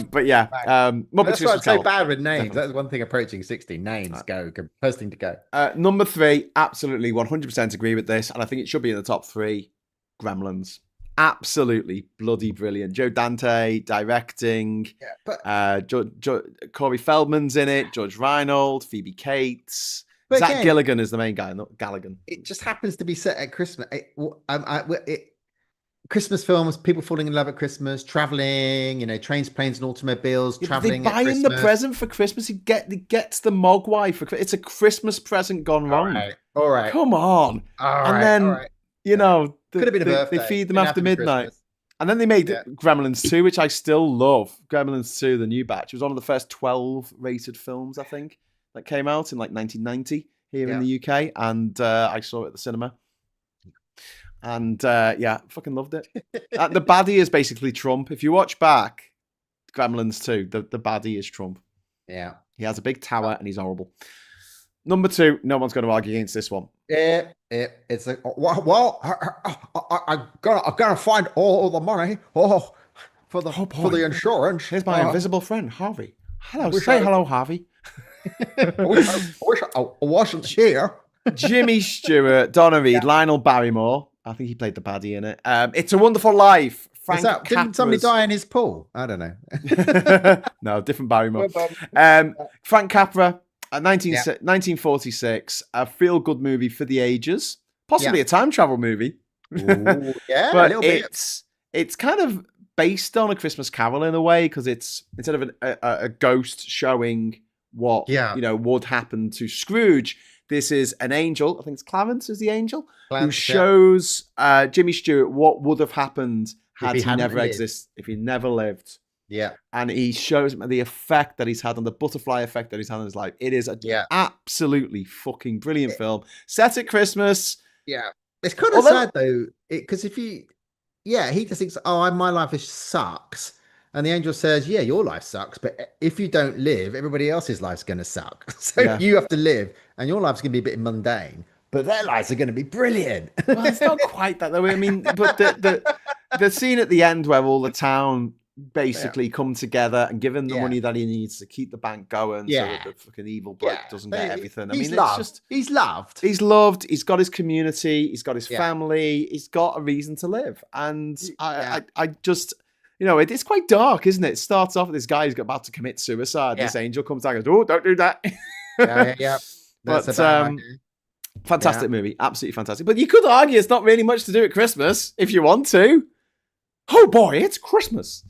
But yeah, that's why I'm so bad with names. That's one thing approaching 60. Names go. First thing to go. Number 3, absolutely 100% agree with this, and I think it should be in the top 3. Gremlins, absolutely bloody brilliant. Joe Dante directing. Yeah, but Corey Feldman's in it. George Reinold, Phoebe Cates. But Zach again, Gilligan is the main guy, not Galligan. It just happens to be set at Christmas. Christmas films, people falling in love at Christmas, traveling, trains, planes, and automobiles, traveling. They buy him the present for Christmas. He gets the Mogwai for Christmas. It's a Christmas present gone wrong. All right. Come on. Could have been a birthday. They feed them after midnight. Christmas. And then they made Gremlins 2, which I still love. Gremlins 2, the new batch. It was one of the first 12 rated films, I think, that came out in 1990 here in the UK. And I saw it at the cinema. And fucking loved it. The baddie is basically Trump. If you watch back Gremlins 2, the baddie is Trump. Yeah. He has a big tower and he's horrible. Number 2, no one's going to argue against this one. It's like, I'm gonna find all the money for the insurance. Here's my invisible friend, Harvey. Hello, Harvey. I wish I wasn't here. Jimmy Stewart, Donna Reed, Lionel Barrymore. I think he played the baddie in it. It's a Wonderful Life. Didn't somebody die in his pool? I don't know. No, different Barrymore. Frank Capra, 1946, a feel-good movie for the ages, possibly a time travel movie. Ooh, yeah, but a little bit. It's kind of based on A Christmas Carol in a way, because it's instead of a ghost showing what would happen to Scrooge, this is an angel. I think it's Clarence is the angel who shows Jimmy Stewart what would have happened had he never existed, if he never lived. Yeah. And he shows him the effect that he's had on the butterfly effect that he's had on his life. It is an absolutely fucking brilliant film. Set at Christmas. Yeah. It's kind of sad though, because he just thinks, my life sucks. And the angel says, yeah, your life sucks, but if you don't live, everybody else's life's going to suck. So you have to live, and your life's going to be a bit mundane, but their lives are going to be brilliant. Well, it's not quite that, though. I mean, but the scene at the end where all the town basically come together and give him the Yeah. money that he needs to keep the bank going, so that Yeah. the fucking evil bloke doesn't get everything. I He's mean, loved. it's just He's loved. he's loved. He's got his community. He's got his Yeah. family. He's got a reason to live. And Yeah. I just, it's quite dark, isn't it? It starts off with this guy who's about to commit suicide. Yeah. This angel comes down and goes, "Oh, don't do that." Yeah. But fantastic movie, absolutely fantastic. But you could argue it's not really much to do at Christmas if you want to. Oh boy, it's Christmas.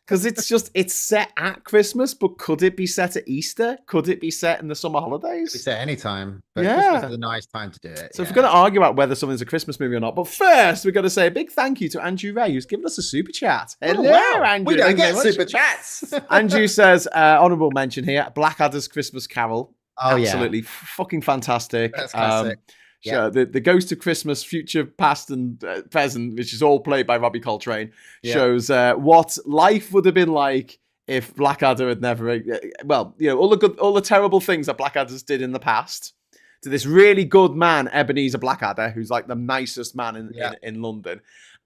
Because it's set at Christmas, but could it be set at Easter? Could it be set in the summer holidays? It's at any time, but Yeah. Christmas is a nice time to do it. So if we're going to argue about whether something's a Christmas movie or not, but first we've got to say a big thank you to Andrew Ray, who's given us a super chat. Hello, wow. Andrew. We don't get super chats. Andrew says, honourable mention here, Blackadder's Christmas Carol. Oh, absolutely fucking fantastic. That's classic. The Ghost of Christmas, future, past, and present, which is all played by Robbie Coltrane, shows what life would have been like if Blackadder had never. All the terrible things that Blackadder's did in the past to this really good man, Ebenezer Blackadder, who's like the nicest man in London,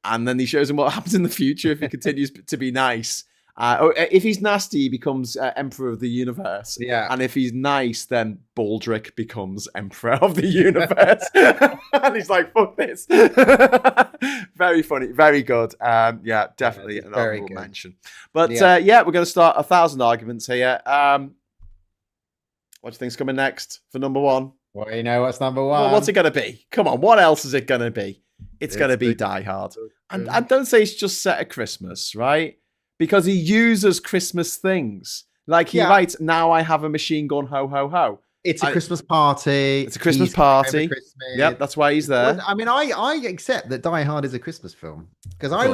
and then he shows him what happens in the future if he continues to be nice. If he's nasty, he becomes Emperor of the Universe. Yeah. And if he's nice, then Baldric becomes Emperor of the Universe. And he's like, fuck this. Very funny. Very good. Definitely an honorable mention. But we're going to start 1,000 arguments here. What do you think's coming next for number one? Well, you know what's number one? Well, what's it going to be? Come on, what else is it going to be? It's going to be Die Hard. And don't say it's just set at Christmas, right? Because he uses Christmas things. Like he writes, "Now I have a machine gun, ho, ho, ho." It's a Christmas party. It's a Christmas party. Yep, that's why he's there. Well, I mean, I accept that Die Hard is a Christmas film. Because I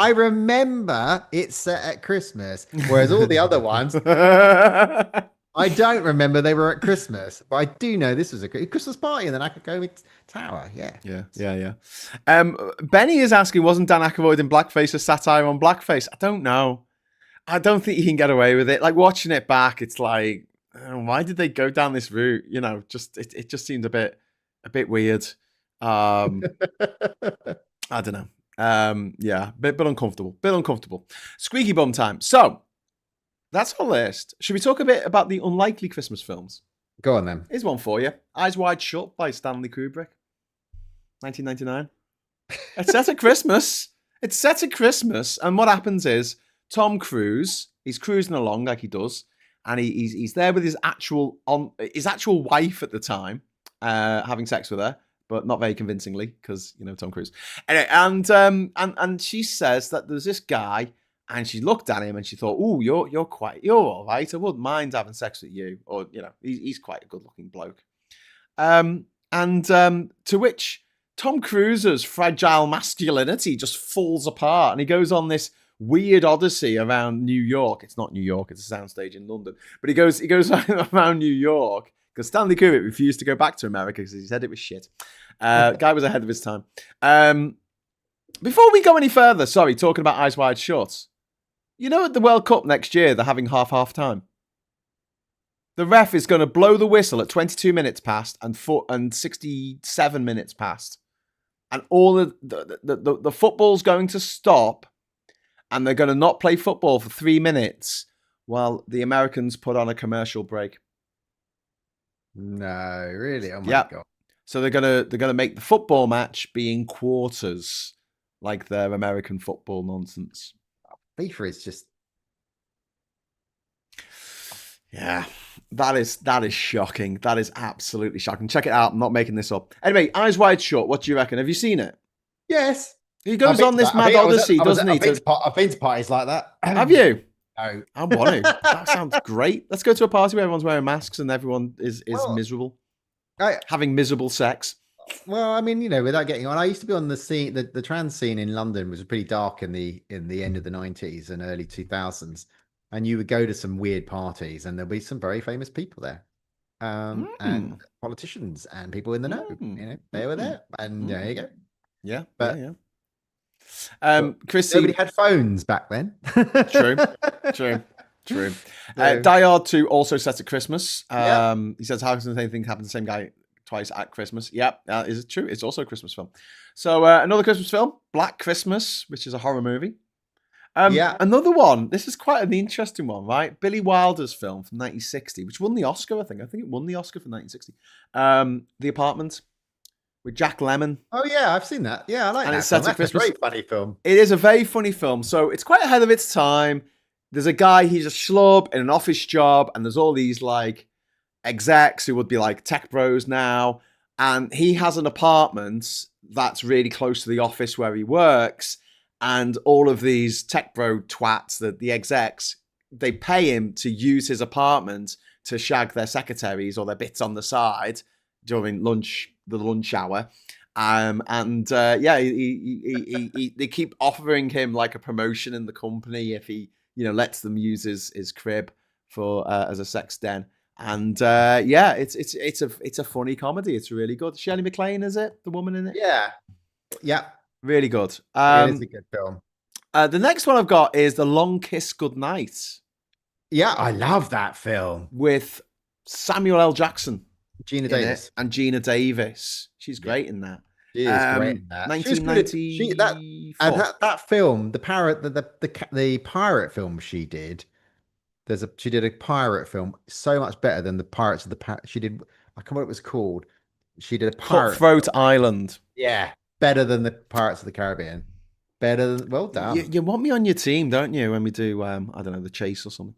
remember it's set at Christmas. Whereas all the other ones, I don't remember they were at Christmas. But I do know this was a Christmas party and then I could go with Tower. Yeah. Benny is asking, wasn't Dan Aykroyd in blackface a satire on blackface? I don't know. I don't think you can get away with it. Like watching it back, it's like, why did they go down this route? It just seemed a bit weird. I don't know. Bit uncomfortable. Squeaky bum time. So that's our list. Should we talk a bit about the unlikely Christmas films? Go on then. Here's one for you. Eyes Wide Shut by Stanley Kubrick. 1999. It's set at Christmas. And what happens is Tom Cruise, he's cruising along like he does. And he's there with his actual wife at the time, having sex with her, but not very convincingly because Tom Cruise. Anyway, and she says that there's this guy, and she looked at him and she thought, "Oh, you're all right. I wouldn't mind having sex with you." Or he's quite a good-looking bloke. To which Tom Cruise's fragile masculinity just falls apart, and he goes on this weird odyssey around New York. It's not New York, it's a soundstage in London. But he goes around New York because Stanley Kubrick refused to go back to America because he said it was shit. Guy was ahead of his time. Before we go any further, talking about Eyes Wide Shut. At the World Cup next year, they're having half time. The ref is going to blow the whistle at 22 minutes past and 67 minutes past. And all the football's going to stop. And they're going to not play football for 3 minutes while the Americans put on a commercial break. No, really? Oh my God. So they're gonna make the football match be in quarters, like their American football nonsense. FIFA is just. Yeah, that is shocking. That is absolutely shocking. Check it out. I'm not making this up. Anyway, Eyes Wide Shut. What do you reckon? Have you seen it? Yes. He goes on this mad odyssey, doesn't he? I've been to parties like that. Have you? No. I want to. That sounds great. Let's go to a party where everyone's wearing masks and everyone is miserable. Having miserable sex. Well, I mean, without getting on, I used to be on the scene. The trans scene in London was pretty dark in the end of the 90s and early 2000s. And you would go to some weird parties and there'll be some very famous people there. And politicians and people in the know. They were there. And there you go. Yeah. But yeah. Chris, nobody had phones back then. True. Die Hard 2 also set at Christmas. He says, how can the same thing happen to the same guy twice at Christmas? Yeah, is it true? It's also a Christmas film. So another Christmas film, Black Christmas, which is a horror movie. Yeah. Another one. This is quite an interesting one, right? Billy Wilder's film from 1960, which won the Oscar, I think. I think it won the Oscar for 1960. The Apartment with Jack Lemmon. Oh yeah, I've seen that. Yeah, I like And that it's film. set at That's a Christmas. very funny film. It is a very funny film. So it's quite ahead of its time. There's a guy, he's a schlub in an office job, and there's all these like execs who would be like tech bros now. And he has an apartment that's really close to the office where he works. And all of these tech bro twats, the execs, they pay him to use his apartment to shag their secretaries or their bits on the side during the lunch hour. They keep offering him like a promotion in the company if he, lets them use his crib for as a sex den. And it's a funny comedy. It's really good. Shirley MacLaine, is it? The woman in it? Yeah. Really good. It is a good film. The next one I've got is The Long Kiss Goodnight. Yeah, I love that film. With Samuel L. Jackson. Gina Davis. And Gina Davis. She's great in that. She is great in that. 1994. That film, the pirate film she did. She did a pirate film so much better than the Pirates of the she did. I can't remember what it was called. She did a pirate Cutthroat Island. Yeah, better than the Pirates of the Caribbean. Better than, well done. You want me on your team, don't you? When we do, I don't know, The Chase or something.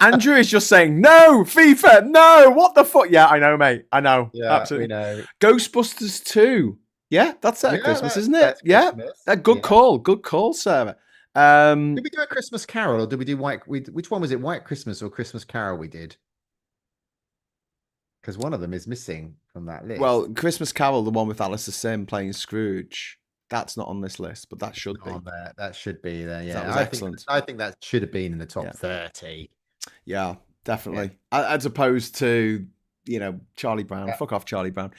Andrew is just saying, no, FIFA, no, what the fuck? Yeah, I know, mate. I know. Yeah, absolutely. We know. Ghostbusters 2. Yeah, that's at Christmas, isn't it? Yeah, good call. Good call, Sarah. Did we do a Christmas Carol or did we do which one was it? White Christmas or Christmas Carol we did? Because one of them is missing from that list. Well, Christmas Carol, the one with Alistair Sim playing Scrooge, that's not on this list, but that should be. On there. That should be there, yeah. That was excellent. I think that should have been in the top 30. Yeah, definitely. Yeah. As opposed to, Charlie Brown. Yeah. Fuck off, Charlie Brown.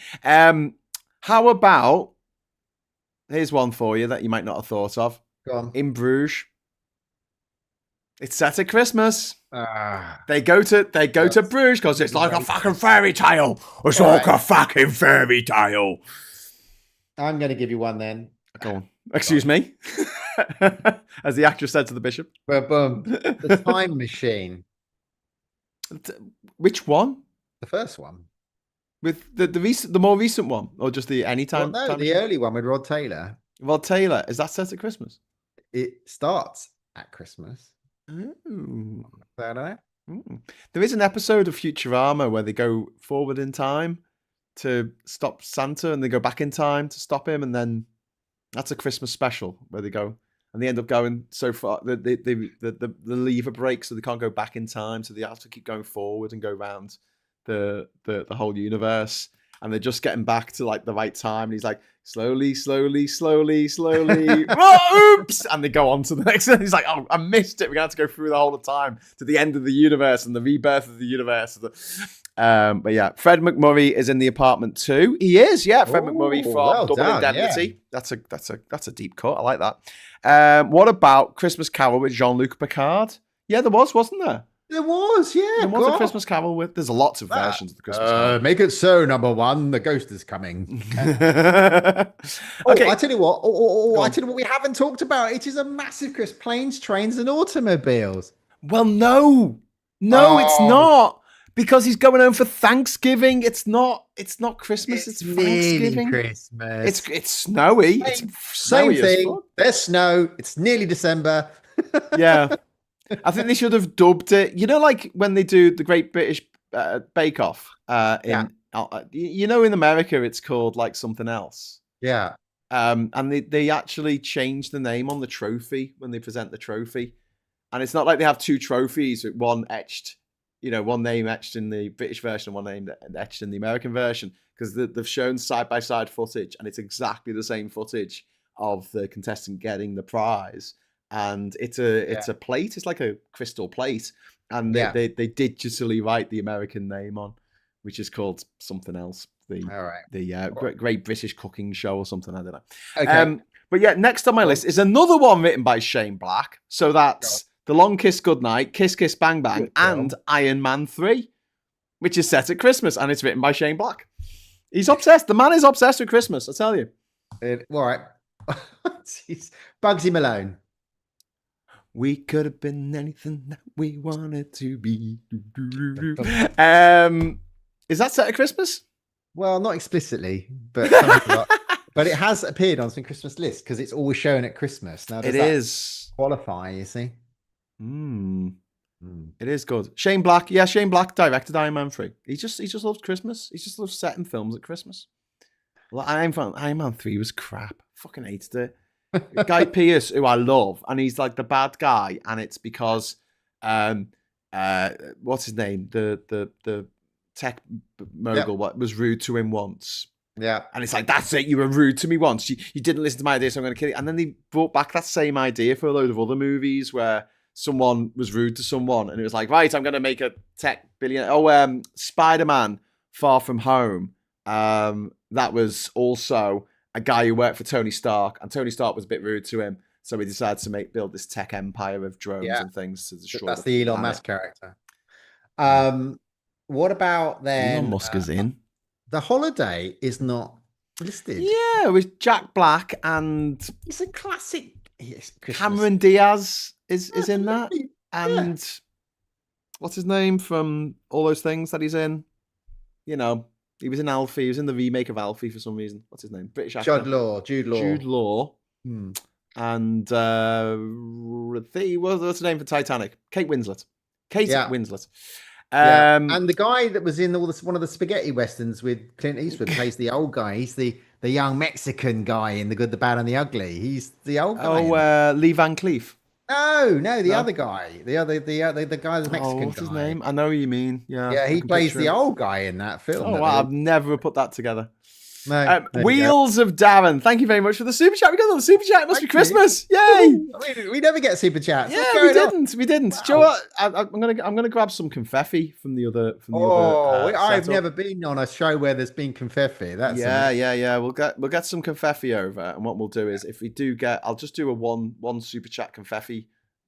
How about, here's one for you that you might not have thought of. Go on. In Bruges. It's set at Christmas. They go to Bruges because it's like a fucking fairy tale. It's like a fucking fairy tale. I'm going to give you one then. Go on. Excuse me. As the actress said to the bishop. Boom. The Time Machine. Which one? The first one. With the more recent one, or just the anytime? Well, no, the early one with Rod Taylor. Rod Taylor, is that set at Christmas? It starts at Christmas. Ooh. I don't know. There is an episode of Futurama where they go forward in time to stop Santa, and they go back in time to stop him, and then that's a Christmas special where they go and they end up going so far the lever breaks, so they can't go back in time, so they have to keep going forward and go around the whole universe, and they're just getting back to like the right time, and he's like slowly oh, oops, and they go on to the next one. He's like, oh, I missed it, we're gonna have to go through the whole time to the end of the universe and the rebirth of the universe. But yeah, Fred McMurray is in The Apartment too. He is, Fred McMurray from Double Indemnity. Yeah. That's a deep cut. I like that. What about Christmas Carol with Jean-Luc Picard? Yeah, there wasn't there? There was, yeah. There was a Christmas Carol with. There's lots of versions of the Christmas Carol. Make it so, number one. The ghost is coming. Okay. I tell you what. I tell you what we haven't talked about. It is a massive Christmas. Planes, trains, and automobiles. Well, no, it's not. Because he's going home for Thanksgiving. It's not Christmas. It's Thanksgiving. Christmas. It's snowy. It's snowy. Same thing. There's snow. It's nearly December. Yeah. I think they should have dubbed it. Like when they do the Great British Bake Off. In America, it's called like something else. Yeah. And they actually changed the name on the trophy when they present the trophy, and it's not like they have two trophies with one etched. One name etched in the British version, one name etched in the American version, because they've shown side-by-side footage, and it's exactly the same footage of the contestant getting the prize. And it's a plate. It's like a crystal plate, and they digitally write the American name on, which is called something else. The Great British Cooking Show or something. I don't know. Okay. But yeah, next on my list is another one written by Shane Black. So that's The Long Kiss Goodnight, Kiss Kiss Bang Bang, and Iron Man 3, which is set at Christmas, and it's written by Shane Black. He's obsessed. The man is obsessed with Christmas, I tell you. All right. Jeez. Bugsy Malone. We could have been anything that we wanted to be. Is that set at Christmas? Well, not explicitly, but some people are. But it has appeared on some Christmas lists because it's always shown at Christmas. Now, does It that is. qualify? You see? It is good. Shane Black, yeah, Shane Black directed Iron Man 3. He just loves Christmas. He just loves setting films at Christmas. Well, Iron Man 3 was crap. Fucking hated it. Guy Pearce, who I love, and he's like the bad guy, and it's because what's his name? The tech mogul was rude to him once. Yeah. And it's like, that's it, you were rude to me once. You didn't listen to my idea, so I'm going to kill you. And then they brought back that same idea for a load of other movies where someone was rude to someone, and it was like, right, I'm going to make a tech billion. Oh, Spider-Man Far From Home. That was also a guy who worked for Tony Stark, and Tony Stark was a bit rude to him, so he decided to build this tech empire of drones and things to destroy. That's the Elon Musk character. What about then? Elon Musk is in. The Holiday is not listed. Yeah, with Jack Black and it's a classic. Cameron Diaz is in that, and what's his name from all those things that he's in? You know, he was in Alfie. He was in the remake of Alfie for some reason. What's his name? British actor. Jude Law. And what's the name for Titanic? Kate Winslet. Winslet. And the guy that was in one of the spaghetti westerns with Clint Eastwood plays the old guy. He's the young Mexican guy in The Good, the Bad, and the Ugly. He's the old guy. Oh, Lee Van Cleef. No, the other guy. The guy, the Mexican what's guy. his name? I know who you mean. Yeah, he plays the old guy in that film. Oh, wow, I've never put that together. No, Wheels of Darren, thank you very much for the super chat. We got another super chat. It must be Christmas. Yay! We never get super chats. Yeah, we didn't. Wow. Do you know what? I'm gonna grab some confetti from the other. I've never been on a show where there's been confetti. That's yeah. We'll get some confetti over, and what we'll do is if we do I'll just do a one super chat confetti.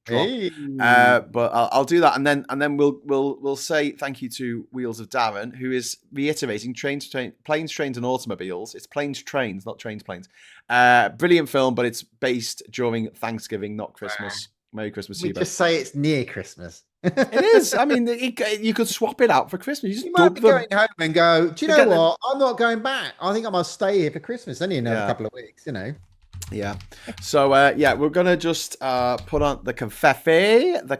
Hey. But I'll do that, and then we'll say thank you to Wheels of Darren, who is reiterating planes, trains, and automobiles. It's planes, trains, not trains, planes. Brilliant film, but it's based during Thanksgiving, not Christmas. Merry Christmas, we just say it's near Christmas. It is. I mean, you could swap it out for Christmas. You might be going home and go, do you know what? I'm not going back. I think I must stay here for Christmas. Only another couple of weeks, you know. Yeah. So we're gonna just put on the confetti. There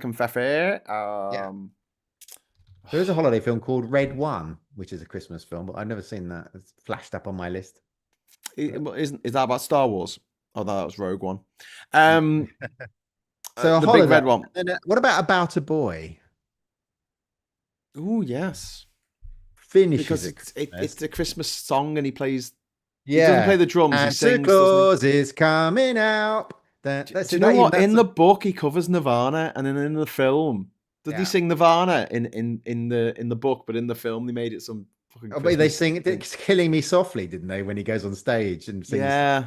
is a holiday film called Red One, which is a Christmas film, but I've never seen that. It's flashed up on my list. Is that about Star Wars? Oh no, that was Rogue One. So the big red one. And, what about a Boy? Oh yes. Because it's the Christmas song, and he plays. Yeah, he doesn't play the drums. And he sings. Santa Claus is coming out. Do you know what? In the book, he covers Nirvana, and then in the film, did he sing Nirvana in the book? But in the film, they made it some fucking. But they sing "It's Killing Me Softly," didn't they? When he goes on stage and sings. Yeah.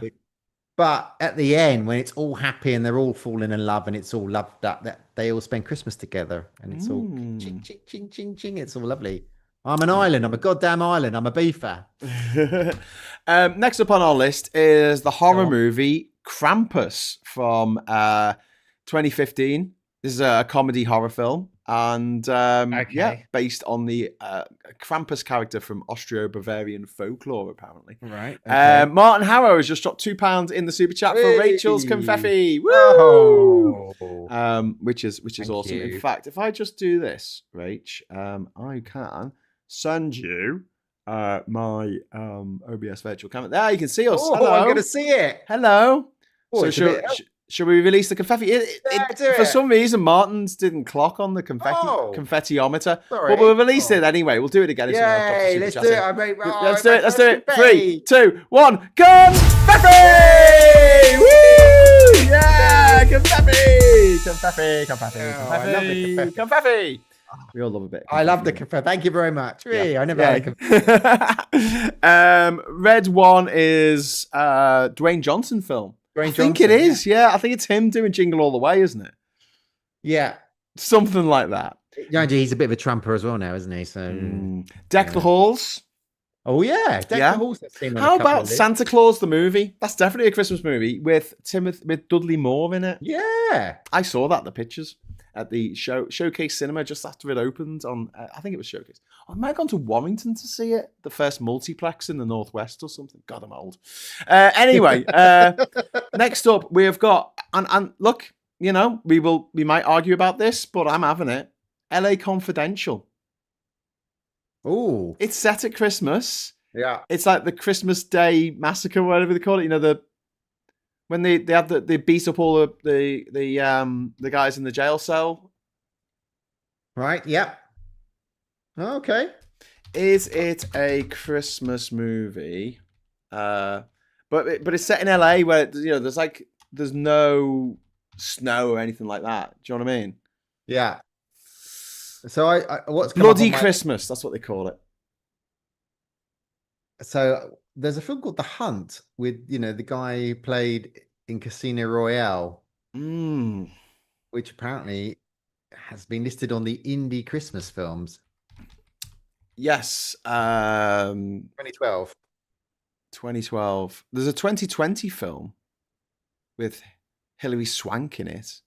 But at the end, when it's all happy and they're all falling in love and it's all loved up, that they all spend Christmas together, and it's all ching ching ching ching ching. It's all lovely. I'm an island. I'm a goddamn island. I'm a beefer. Next up on our list is the horror movie Krampus from 2015. This is a comedy horror film, and based on the Krampus character from Austro-Bavarian folklore, apparently. Right. Okay. Martin Harrow has just dropped £2 in the super chat for Rachel's confetti. Woo! Oh. Which is awesome. You. In fact, if I just do this, Rach, I can send you my OBS virtual camera. There, you can see us. Oh, hello. I'm going to see it. Hello. Oh, so should we release the confetti? For some reason, Martin's didn't clock on the confettiometer. Sorry. But we'll release it anyway. We'll do it again. Yay, let's do it. Let's do it. 3, 2, 1. Confetti! Woo! Yeah! Confetti! We all love a bit. I love the confetti. Thank you very much. Really, I never had a confetti. Red One is Dwayne Johnson film. I think it is. Yeah, I think it's him doing Jingle All the Way, isn't it? Yeah, something like that. Yeah, he's a bit of a trumper as well now, isn't he? So Deck the Halls. Oh yeah, Deck the Yeah. Horse. I've seen on a How couple of about lists. Santa Claus the movie? That's definitely a Christmas movie with Dudley Moore in it. Yeah. I saw that the pictures at the Showcase Cinema just after it opened on. I think it was Showcase. I might have gone to Warrington to see it, the first multiplex in the Northwest or something. God, I'm old. Anyway, next up we've got and look, we might argue about this, but I'm having it. L.A. Confidential. Oh It's set at Christmas. yeah. It's like the Christmas Day massacre, whatever they call it. When they beat up all the guys in the jail cell. Right. Yep. Okay. Is it a Christmas movie? But it's set in LA where there's no snow or anything like that. Do you know what I mean? Yeah. So I what's come up Bloody on my Christmas. That's what they call it. so there's a film called The Hunt with the guy who played in Casino Royale, Mm. which apparently has been listed on the indie Christmas films. Yes. 2012. 2012. There's a 2020 film with Hilary Swank in it.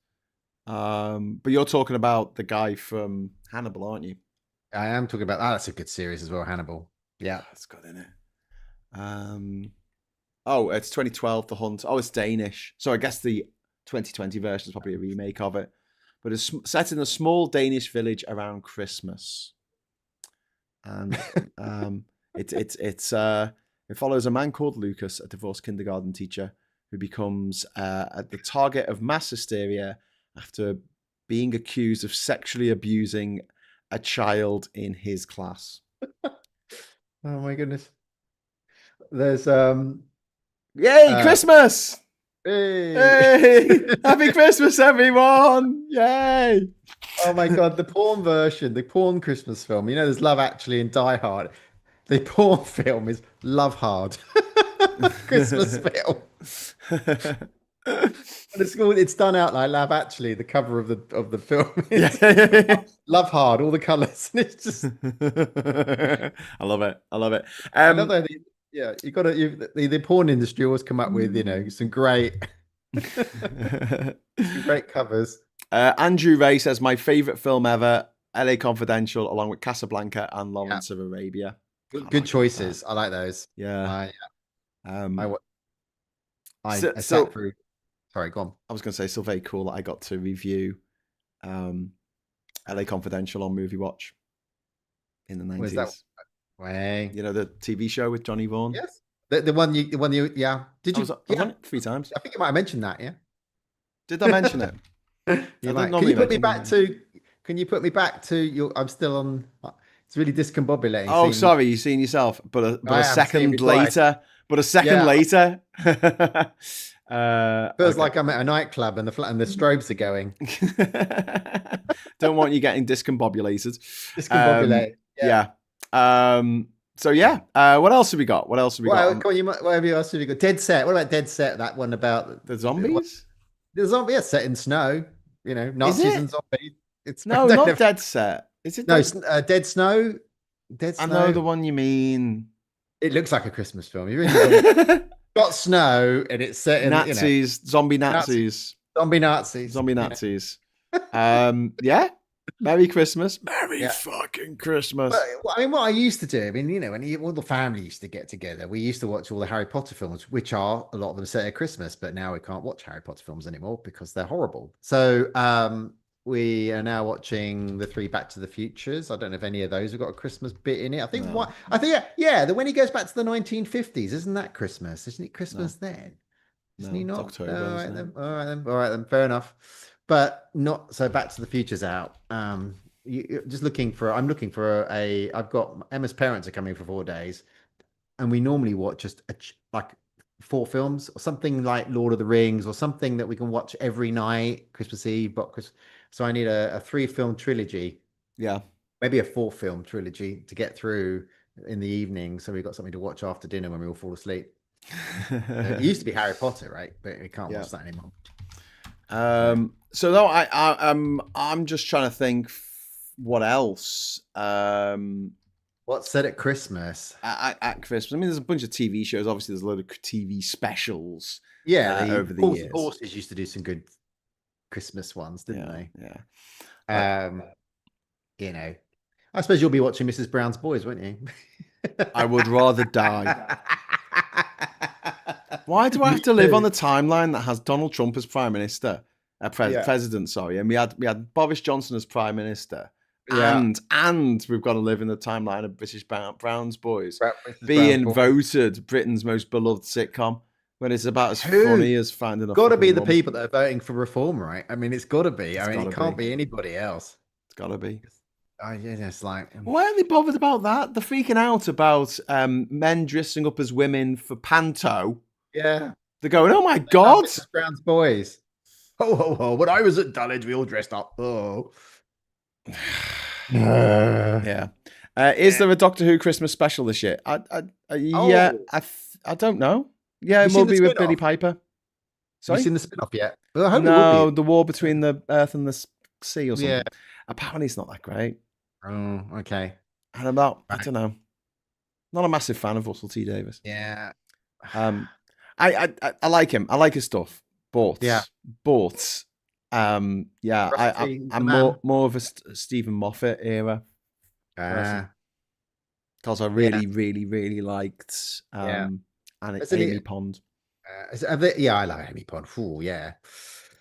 But you're talking about the guy from Hannibal, aren't you? I am talking about that's a good series as well, Hannibal. Yeah. It's good, isn't it? It's 2012, The Hunt. Oh, it's Danish. So I guess the 2020 version is probably a remake of it. But it's set in a small Danish village around Christmas. And it follows a man called Lucas, a divorced kindergarten teacher, who becomes the target of mass hysteria after being accused of sexually abusing a child in his class. Oh my goodness. There's Yay, Christmas! Hey. Hey! Happy Christmas, everyone! Yay! Oh my god, the porn version, the porn Christmas film. There's Love Actually and Die Hard. The porn film is Love Hard. Christmas film. And it's done out like Love Actually, the cover of the film. Love Hard, all the colours. And it's just I love it. I love it. I love that. Yeah, the porn industry always come up with some great great covers. Andrew Ray says my favorite film ever, LA Confidential, along with Casablanca and Lawrence of Arabia. Good choices. I like those. Yeah. I sat through. Sorry, go on. I was going to say, still very cool that I got to review LA Confidential on Movie Watch in the 90s. Was that way? The TV show with Johnny Vaughan? Yes. The one you yeah. Did you? I was on it 3 times. I think you might have mentioned that, yeah. Did I mention it? Can you put me back to your I'm still on it's really discombobulating. Oh, sorry, you've seen yourself, but a second later. Feels like I'm at a nightclub and the strobes are going. Don't want you getting discombobulated. Discombobulated. Yeah. So yeah. What else have we got? What else have you got? Dead Set. What about Dead Set? That one about the zombies? The zombie, set in snow. Nazis and zombies. It's not Dead Set. Is it? No, Dead Snow. Dead Snow. I know the one you mean. It looks like a Christmas film. You really got snow and it's set in Nazis, zombie Nazis. Zombie Nazis. Yeah. Merry Christmas. Merry fucking Christmas. But, what I used to do, when all the family used to get together, we used to watch all the Harry Potter films, which are a lot of them set at Christmas, but now we can't watch Harry Potter films anymore because they're horrible. So we are now watching the 3 Back to the Futures. I don't know if any of those have got a Christmas bit in it. I think when he goes back to the 1950s, isn't that Christmas? Isn't it Christmas then? Isn't he not? October, all right then. Fair enough. But not so. Back to the Future's out. I'm looking for I've got Emma's parents are coming for 4 days, and we normally watch just like 4 films or something like Lord of the Rings or something that we can watch every night, Christmas Eve. So I need a 3-film trilogy. Yeah, maybe a 4-film trilogy to get through in the evening, so we've got something to watch after dinner when we all fall asleep. It used to be Harry Potter, right? But we can't watch that anymore. So no, I'm just trying to think what else. What's said at Christmas? At Christmas. I mean, there's a bunch of TV shows. Obviously, there's a load of TV specials Yeah, the over the Horse and years. Horses used to do some good Christmas ones, didn't they? Yeah. You know, I suppose you'll be watching Mrs. Brown's Boys, won't you? I would rather die. Why do I have to live on the timeline that has Donald Trump as Prime Minister, President? Sorry, and we had Boris Johnson as Prime Minister, and we've got to live in the timeline of British Brown's Boys being voted Britain's most beloved sitcom when it's about as funny as Finding a. Got to be the people that are voting for reform, right? I mean, it's got to be. I mean, it can't be anybody else. It's got to be. It's like, why are they bothered about that? They're freaking out about men dressing up as women for panto. Yeah. They're going, oh my God. Brown's Boys. Oh. When I was at Dulwich, we all dressed up. Oh. Yeah. Is there a Doctor Who Christmas special this year? I don't know. Yeah, it will be with Billy Piper. Sorry? Have you seen the spin-off yet? Well, I hope no, the war between the Earth and the Sea or something. Yeah. Apparently it's not that great. Oh, okay. And I don't know. Not a massive fan of Russell T Davies. Yeah. I like him. I like his stuff. I'm more of a Stephen Moffat era. Because I really liked Amy Pond. I like Amy Pond. Ooh, yeah.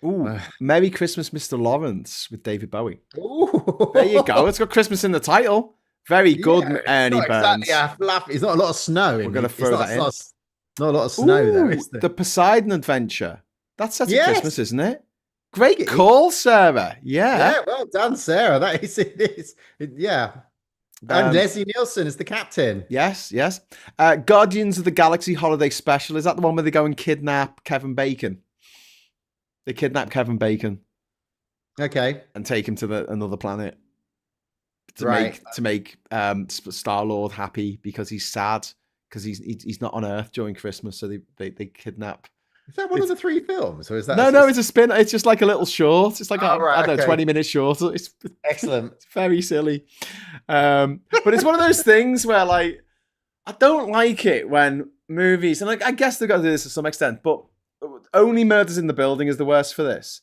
Ooh, Merry Christmas, Mr. Lawrence with David Bowie. Ooh. There you go. It's got Christmas in the title. Very good, Ernie Burns. Exactly, it's not a lot of snow. We're going to throw that in. Not a lot of snow there, is there? The Poseidon Adventure. That's set at Christmas, isn't it? Great call, Sarah. Yeah, well done, Sarah. That is it. Yeah. And Leslie Nielsen is the captain. Yes. Guardians of the Galaxy Holiday Special. Is that the one where they go and kidnap Kevin Bacon? They kidnap Kevin Bacon. Okay. And take him to another planet to make Star-Lord happy because he's sad because he's not on Earth during Christmas, so they kidnap. Is that one of the 3 films, or is that? No, it's a spin. It's just like a little short. It's like I don't know, 20-minute short. It's excellent. It's very silly, but it's one of those things where like I don't like it when movies, and like I guess they've got to do this to some extent, but Only Murders in the Building is the worst for this.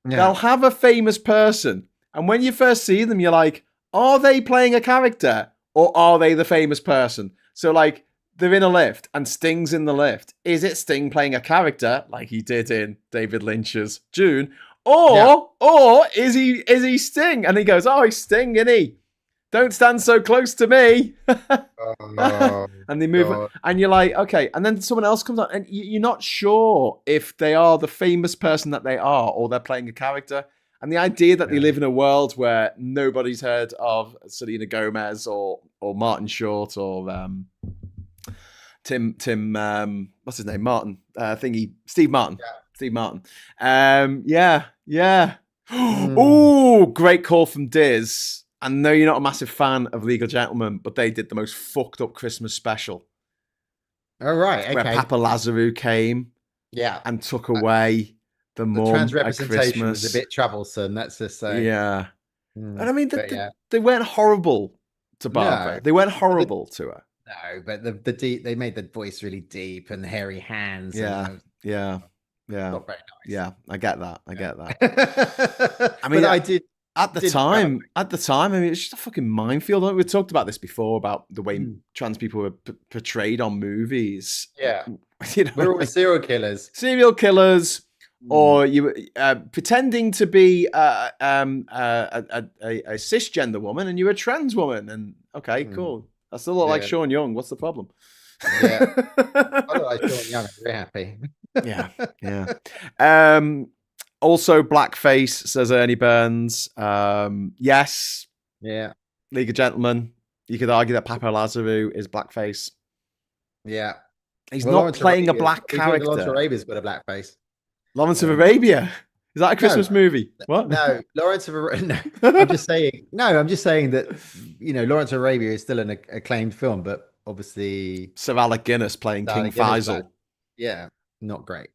Yeah. They'll have a famous person, and when you first see them, you're like, are they playing a character or are they the famous person? So like they're in a lift and Sting's in the lift. Is it Sting playing a character like he did in David Lynch's June? Or is he Sting? And he goes, oh, he's Sting, isn't he? Don't stand so close to me. And they move, and you're like, okay. And then someone else comes on, and you're not sure if they are the famous person that they are or they're playing a character. And the idea that they live in a world where nobody's heard of Selena Gomez or Martin Short or Tim what's his name? Martin Steve Martin. Yeah. Steve Martin. Ooh, great call from Diz. I know you're not a massive fan of Legal Gentlemen, but they did the most fucked up Christmas special. All right, okay. Where Papa Lazarou came, and took away the mum trans representation at Christmas. Was a bit troublesome. That's just say. Yeah, and I mean they weren't horrible to Barbara. No, they weren't horrible to her. No, but the deep, they made the voice really deep and the hairy hands. Yeah. Not very nice. Yeah, I get that. I mean, I did. At the time, I mean, it's just a fucking minefield. We talked about this before about the way trans people were portrayed on movies. Yeah, we're all serial killers. Or you were pretending to be a cisgender woman, and you're a trans woman. And okay, cool. I still look like Sean Young. What's the problem? Yeah, I look like Sean Young. I'm very happy. Yeah. Also, blackface, says Ernie Burns. Yes. Yeah. League of Gentlemen. You could argue that Papa Lazarou is blackface. Yeah. He's not playing a black character. Lawrence of Arabia's got a blackface. Lawrence of Arabia? Is that a Christmas movie? What? No, Lawrence of Arabia. No, I'm just saying. No, I'm just saying that Lawrence of Arabia is still an acclaimed film, but obviously Sir Alec Guinness playing King Faisal. Yeah, not great.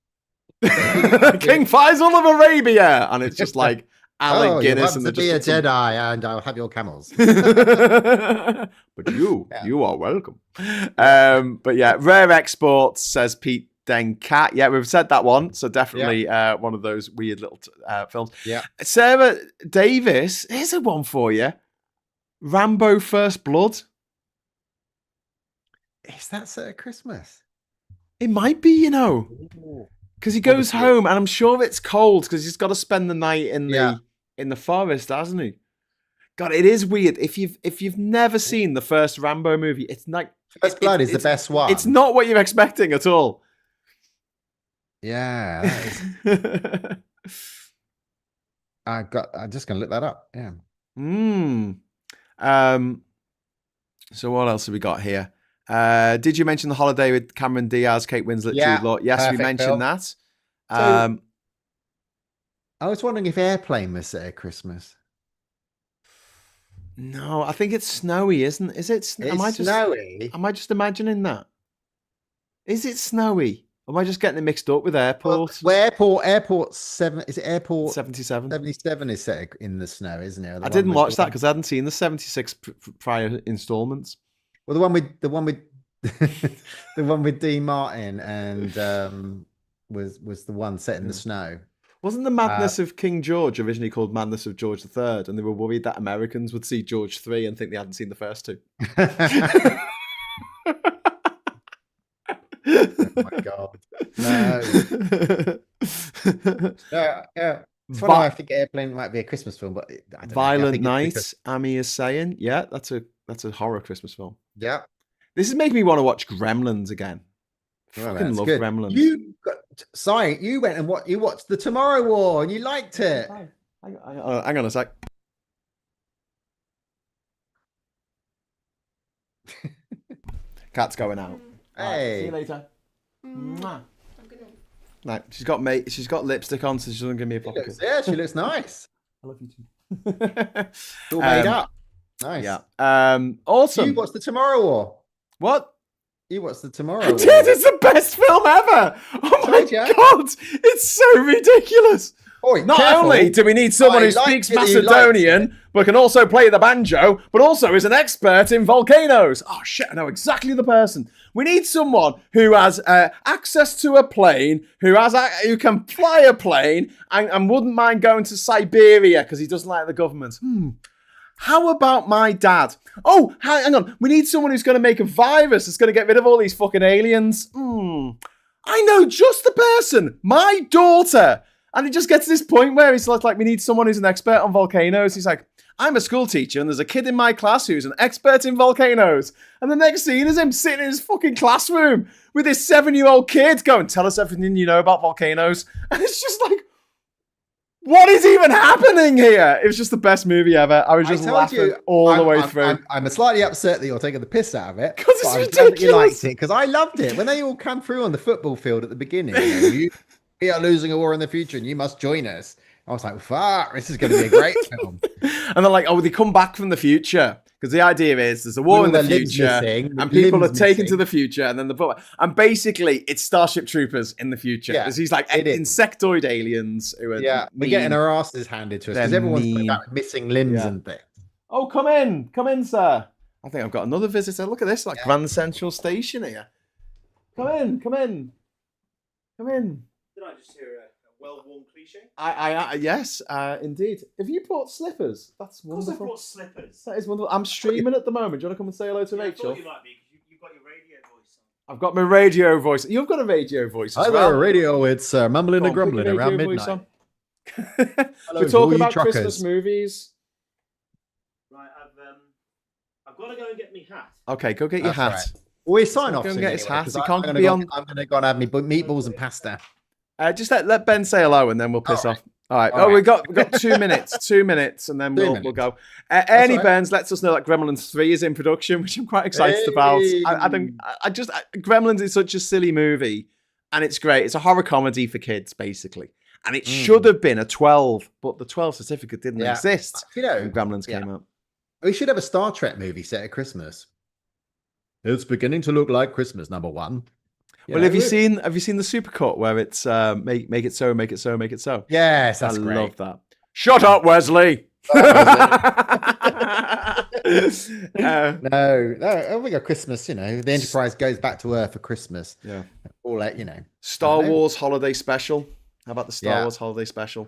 King Faisal of Arabia, and it's just like Alec you're Guinness, about and to be a Jedi, and I'll have your camels. But you are welcome. But yeah, rare exports, says Pete Dencat. Yeah, we've said that one, so definitely one of those weird little films. Yeah. Sarah Davis, here's a one for you. Rambo First Blood. Is that set at Christmas? It might be, you know, because he goes home, and I'm sure it's cold because he's got to spend the night in the forest, hasn't he? God, it is weird. If you've never seen the first Rambo movie, it's like First Blood is the best one. It's not what you're expecting at all. Yeah, that is. I'm just gonna look that up. Yeah. So what else have we got here? Did you mention The Holiday with Cameron Diaz, Kate Winslet, Jude Law? Yes, we mentioned film. That. So, I was wondering if Airplane was set at Christmas. No, I think it's snowy, isn't? Is it? Snowy. Am I just imagining that? Is it snowy? Or am I just getting it mixed up with Airport? Well, Airport 7. Is it Airport 77? 77 is set in the snow, isn't it? I didn't watch that because I hadn't seen the 76 prior installments. Well, the one with the one with Dean Martin and was the one set in the snow. Wasn't the Madness of King George originally called Madness of George III, and they were worried that Americans would see George III and think they hadn't seen the first two? Oh my God. No. Yeah. It's funny, I think Airplane might be a Christmas film, but I don't Violent Night, Amy is saying. Yeah, that's a horror Christmas film. Yeah. This is making me want to watch Gremlins again. I fucking love Gremlins. You went and you watched The Tomorrow War and you liked it. Hang on a sec. Cat's going out. Hey. Right, see you later. No, she's got lipstick on, so she doesn't give me a proper kiss. Yeah, she looks nice. I love you too. It's all made up. Nice. Yeah. Awesome. You watched The Tomorrow War. What? You watched The Tomorrow War. Dude, it's the best film ever. Oh my God. It's so ridiculous. Not only do we need someone who speaks Macedonian, but can also play the banjo, but also is an expert in volcanoes. Oh shit, I know exactly the person. We need someone who has access to a plane, who can fly a plane, and wouldn't mind going to Siberia because he doesn't like the government. How about my dad? Oh, hang on. We need someone who's going to make a virus that's going to get rid of all these fucking aliens. I know just the person. My daughter. And it just gets to this point where he's like, we need someone who's an expert on volcanoes. He's like, I'm a school teacher and there's a kid in my class who's an expert in volcanoes. And the next scene is him sitting in his fucking classroom with his 7-year-old kid going, tell us everything you know about volcanoes. And it's just like, what is even happening here? It was just the best movie ever. I was just laughing all the way through. I'm slightly upset that you're taking the piss out of it. Because it's ridiculous. You liked it because I loved it. When they all come through on the football field at the beginning, we are losing a war in the future and you must join us. I was like, fuck, this is going to be a great film. And they're like, they come back from the future. Because the idea is there's a war in the future and people are taken to the future and then and basically it's Starship Troopers in the future. Because he's like insectoid aliens who are we're getting our asses handed to us because everyone's talking about missing limbs and things. Oh, come in, sir. I think I've got another visitor. Look at this, Grand Central Station here. Come in. Did I just hear a well-worn cliche? Yes, indeed. Have you bought slippers? That's wonderful. Of course I bought slippers. That is wonderful. I'm streaming at the moment. Do you want to come and say hello to Rachel? I thought you might be because you've got your radio voice on. I've got my radio voice. You've got a radio voice as well. Radio. It's mumbling and grumbling around midnight. We're talking about Christmas movies. Right, I've got to go and get my hat. Okay, go get your hat. Right. We sign off. Go and get his hat. I'm going to go and have me meatballs and pasta. Just let Ben say hello and then we'll piss off. All right. We've got 2 minutes. 2 minutes and then we'll go. Ernie Burns lets us know that Gremlins 3 is in production, which I'm quite excited about. Gremlins is such a silly movie and it's great. It's a horror comedy for kids, basically. And it should have been a 12, but the 12 certificate didn't exist when Gremlins came out. We should have a Star Trek movie set at Christmas. It's beginning to look like Christmas, number one. Well, have you seen the supercut where it's make it so, make it so, make it so? Yes, that's I great. love that. Shut up, Wesley. No, we got Christmas. You know, the Enterprise goes back to Earth for Christmas. Yeah. All that, you know. Star Wars holiday special. How about the Star Yeah. Wars holiday special?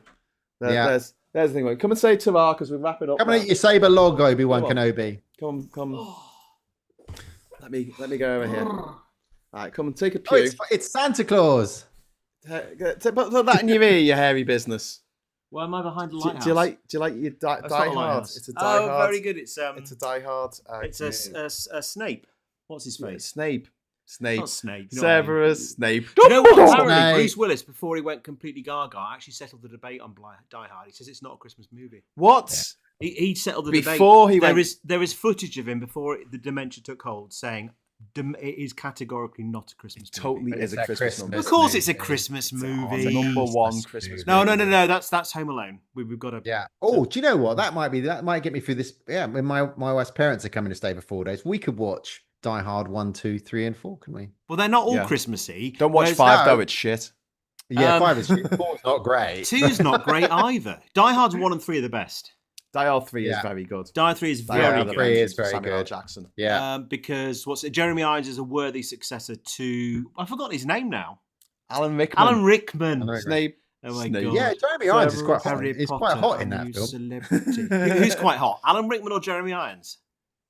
Yeah. There's the thing. Come and say ta-ra because we're wrapping up. Come and eat your saber log, Obi-Wan Come on. Kenobi. Come. Let me go over here. All right, come and take a Oh, pew. it's Santa Claus. Put that in your ear, you hairy business. Why am I behind the Do lighthouse? you like your Die That's not a Hard? lighthouse. It's a Die Hard. very good. It's a Die Hard. it's a Snape. What's his face? Snape. Not Snape. You know what I mean? Severus Snape. Do you know what? Apparently, Snape. Bruce Willis, before he went completely gaga, actually settled the debate on Die Hard. He says it's not a Christmas movie. What? He settled the Before debate. he went... There is footage of him before the dementia took hold saying it is categorically not a Christmas movie. Totally is a Christmas movie. Of course, it's a Christmas movie. It's number one Christmas No. movie. That's Home Alone. We've got to. Yeah. Oh, do you know what? That might get me through this. Yeah. When my wife's parents are coming to stay for 4 days, we could watch Die Hard 1, 2, 3, and 4, can we? Well, they're not all Yeah. Christmassy. Don't watch Whereas 5 though. It's shit. Yeah, 5 is 4's not great. 2's not great either. Die Hard's 1 and 3 are the best. Die Hard 3 is Yeah. very good. Die Hard 3 is Die very Hard good. 3 is very Samuel L. good. Jackson. Yeah. Because Jeremy Irons is a worthy successor to I've forgotten his name now. Alan Rickman. Alan Rickman. Alan Rickman. Snape. Oh my Snape. god. Yeah, Jeremy Irons is quite hot. Harry He's Potter, quite hot in a that new film. Celebrity. Who's quite hot? Alan Rickman or Jeremy Irons?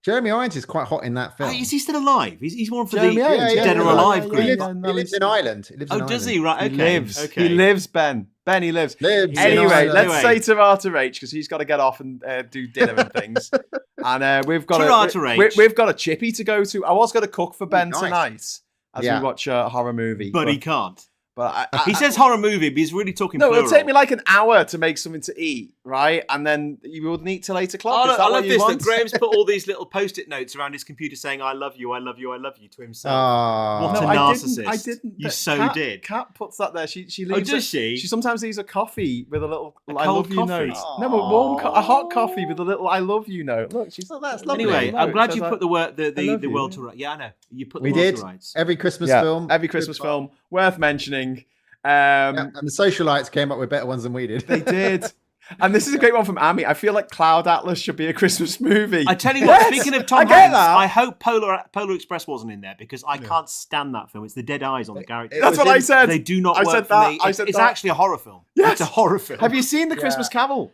Jeremy Irons is quite hot in that film. Is he still alive? He's more for Jeremy the Irons, dead or alive group. He lives in Ireland. He lives in Oh, does Ireland. he? Right. He Okay. lives. Okay. He lives, Ben. Ben, he lives. Lives in Anyway, Ireland. let's Anyway. say ta-ra to Rach because he's got to get off and do dinner and things. And we've got Ta-ra to Rach. we've got a chippy to go to. I was going to cook for Ben nice. tonight as Yeah. we watch a horror movie, But he can't. But He says horror movie, but he's really talking no. plural. It'll take me like an hour to make something to eat, right? And then you wouldn't eat till 8 o'clock. Oh, Is that I what love you this. want? That Graham's put all these little post-it notes around his computer saying "I love you, I love you, I love you" to himself. Oh, What a I narcissist. didn't. You so Kat, did. Kat puts that there. She Oh, leaves. does she? She sometimes leaves a coffee with a little "I cold love you" coffee? note. No, but a hot coffee with a little "I love you" note. Look, she's that's lovely. Anyway, No, I'm it glad says you put the love you. world to rights. Yeah, I know. You put the We world did to rights. every Christmas Yeah, film. every Christmas film worth mentioning. Yeah, and the socialites came up with better ones than we did. They did. And this is a great one from Amy. I feel like Cloud Atlas should be a Christmas movie. I tell you what, Yes, speaking of I Tom get Hanks, that. I hope Polar Express wasn't in there because I can't stand that film. It's the dead eyes on the characters. That's what I said. They do not I work said for that. me. I It's, said it's that. actually a horror film. Yes. It's a horror film. Have you seen the Christmas Carol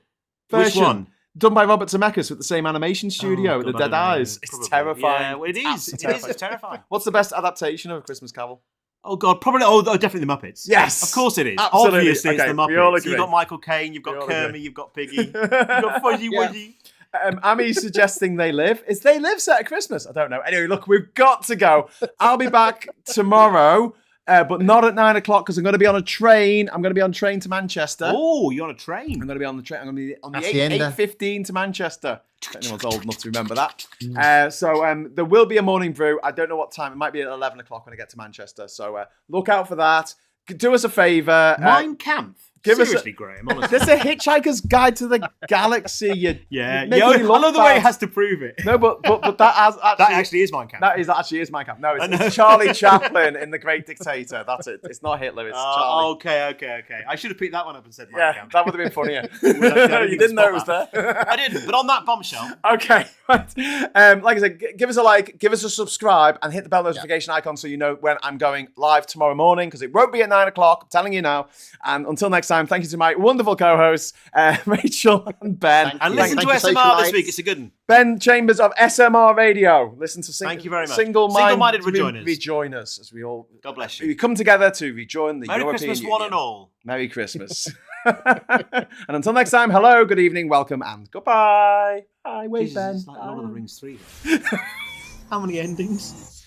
Which version? one? Done by Robert Zemeckis with the same animation studio with God, the dead I don't know. eyes. It's Probably. terrifying. Yeah, well, it is. Absolutely It is. It's terrifying. What's the best adaptation of A Christmas Carol? Oh God, probably. Oh, definitely the Muppets. Yes. Of course it is. Absolutely. Obviously, Okay, it's the we all Muppets. agree. You've got Michael Caine, you've We got all Kermit, agree. you've got Piggy, you've got Fuzzy Yeah. Wuzzy. Ami's suggesting They Live. Is They Live set at Christmas? I don't know. Anyway, look, we've got to go. I'll be back tomorrow, but not at 9 o'clock because I'm going to be on a train. I'm going to be on train to Manchester. Oh, you're on a train. I'm going to be on the train. I'm going to be on the Hacienda. 8:15 to Manchester. If anyone's old enough to remember that. So there will be a morning brew. I don't know what time. It might be at 11 o'clock when I get to Manchester. So look out for that. Do us a favour. Mein Kampf. give us a- Seriously, Graham. Honestly. There's a Hitchhiker's Guide to the Galaxy. You Yeah, make yeah. me I look love the way bad. it has to prove it. No, but that has actually, That actually is Mein Kampf. that is actually my camp. No, I know. it's Charlie Chaplin in The Great Dictator. That's it. It's not Hitler. It's Charlie. Okay. I should have picked that one up and said Mein Yeah, Kampf. that would have been funnier. didn't You didn't know it was spot there. I didn't, but on that bombshell. Okay, right. Like I said, give us a like, give us a subscribe, and hit the bell notification icon so you know when I'm going live tomorrow morning, because it won't be at 9 o'clock. I'm telling you now. And until next time, thank you to my wonderful co-hosts, Rachel and Ben. And you. listen to Thank you, SMR this socialites. week. It's a good one. Ben Chambers of SMR Radio. Listen to Thank you very much. Single-minded Single-minded rejoiners. rejoin us as we all God bless we you. come together to rejoin the Merry European Christmas, one Union. and all. Merry Christmas. And until next time, hello, good evening, welcome, and goodbye. Bye. Wait, Jesus, Ben. it's like Lord of the Bye. Rings 3. How many endings?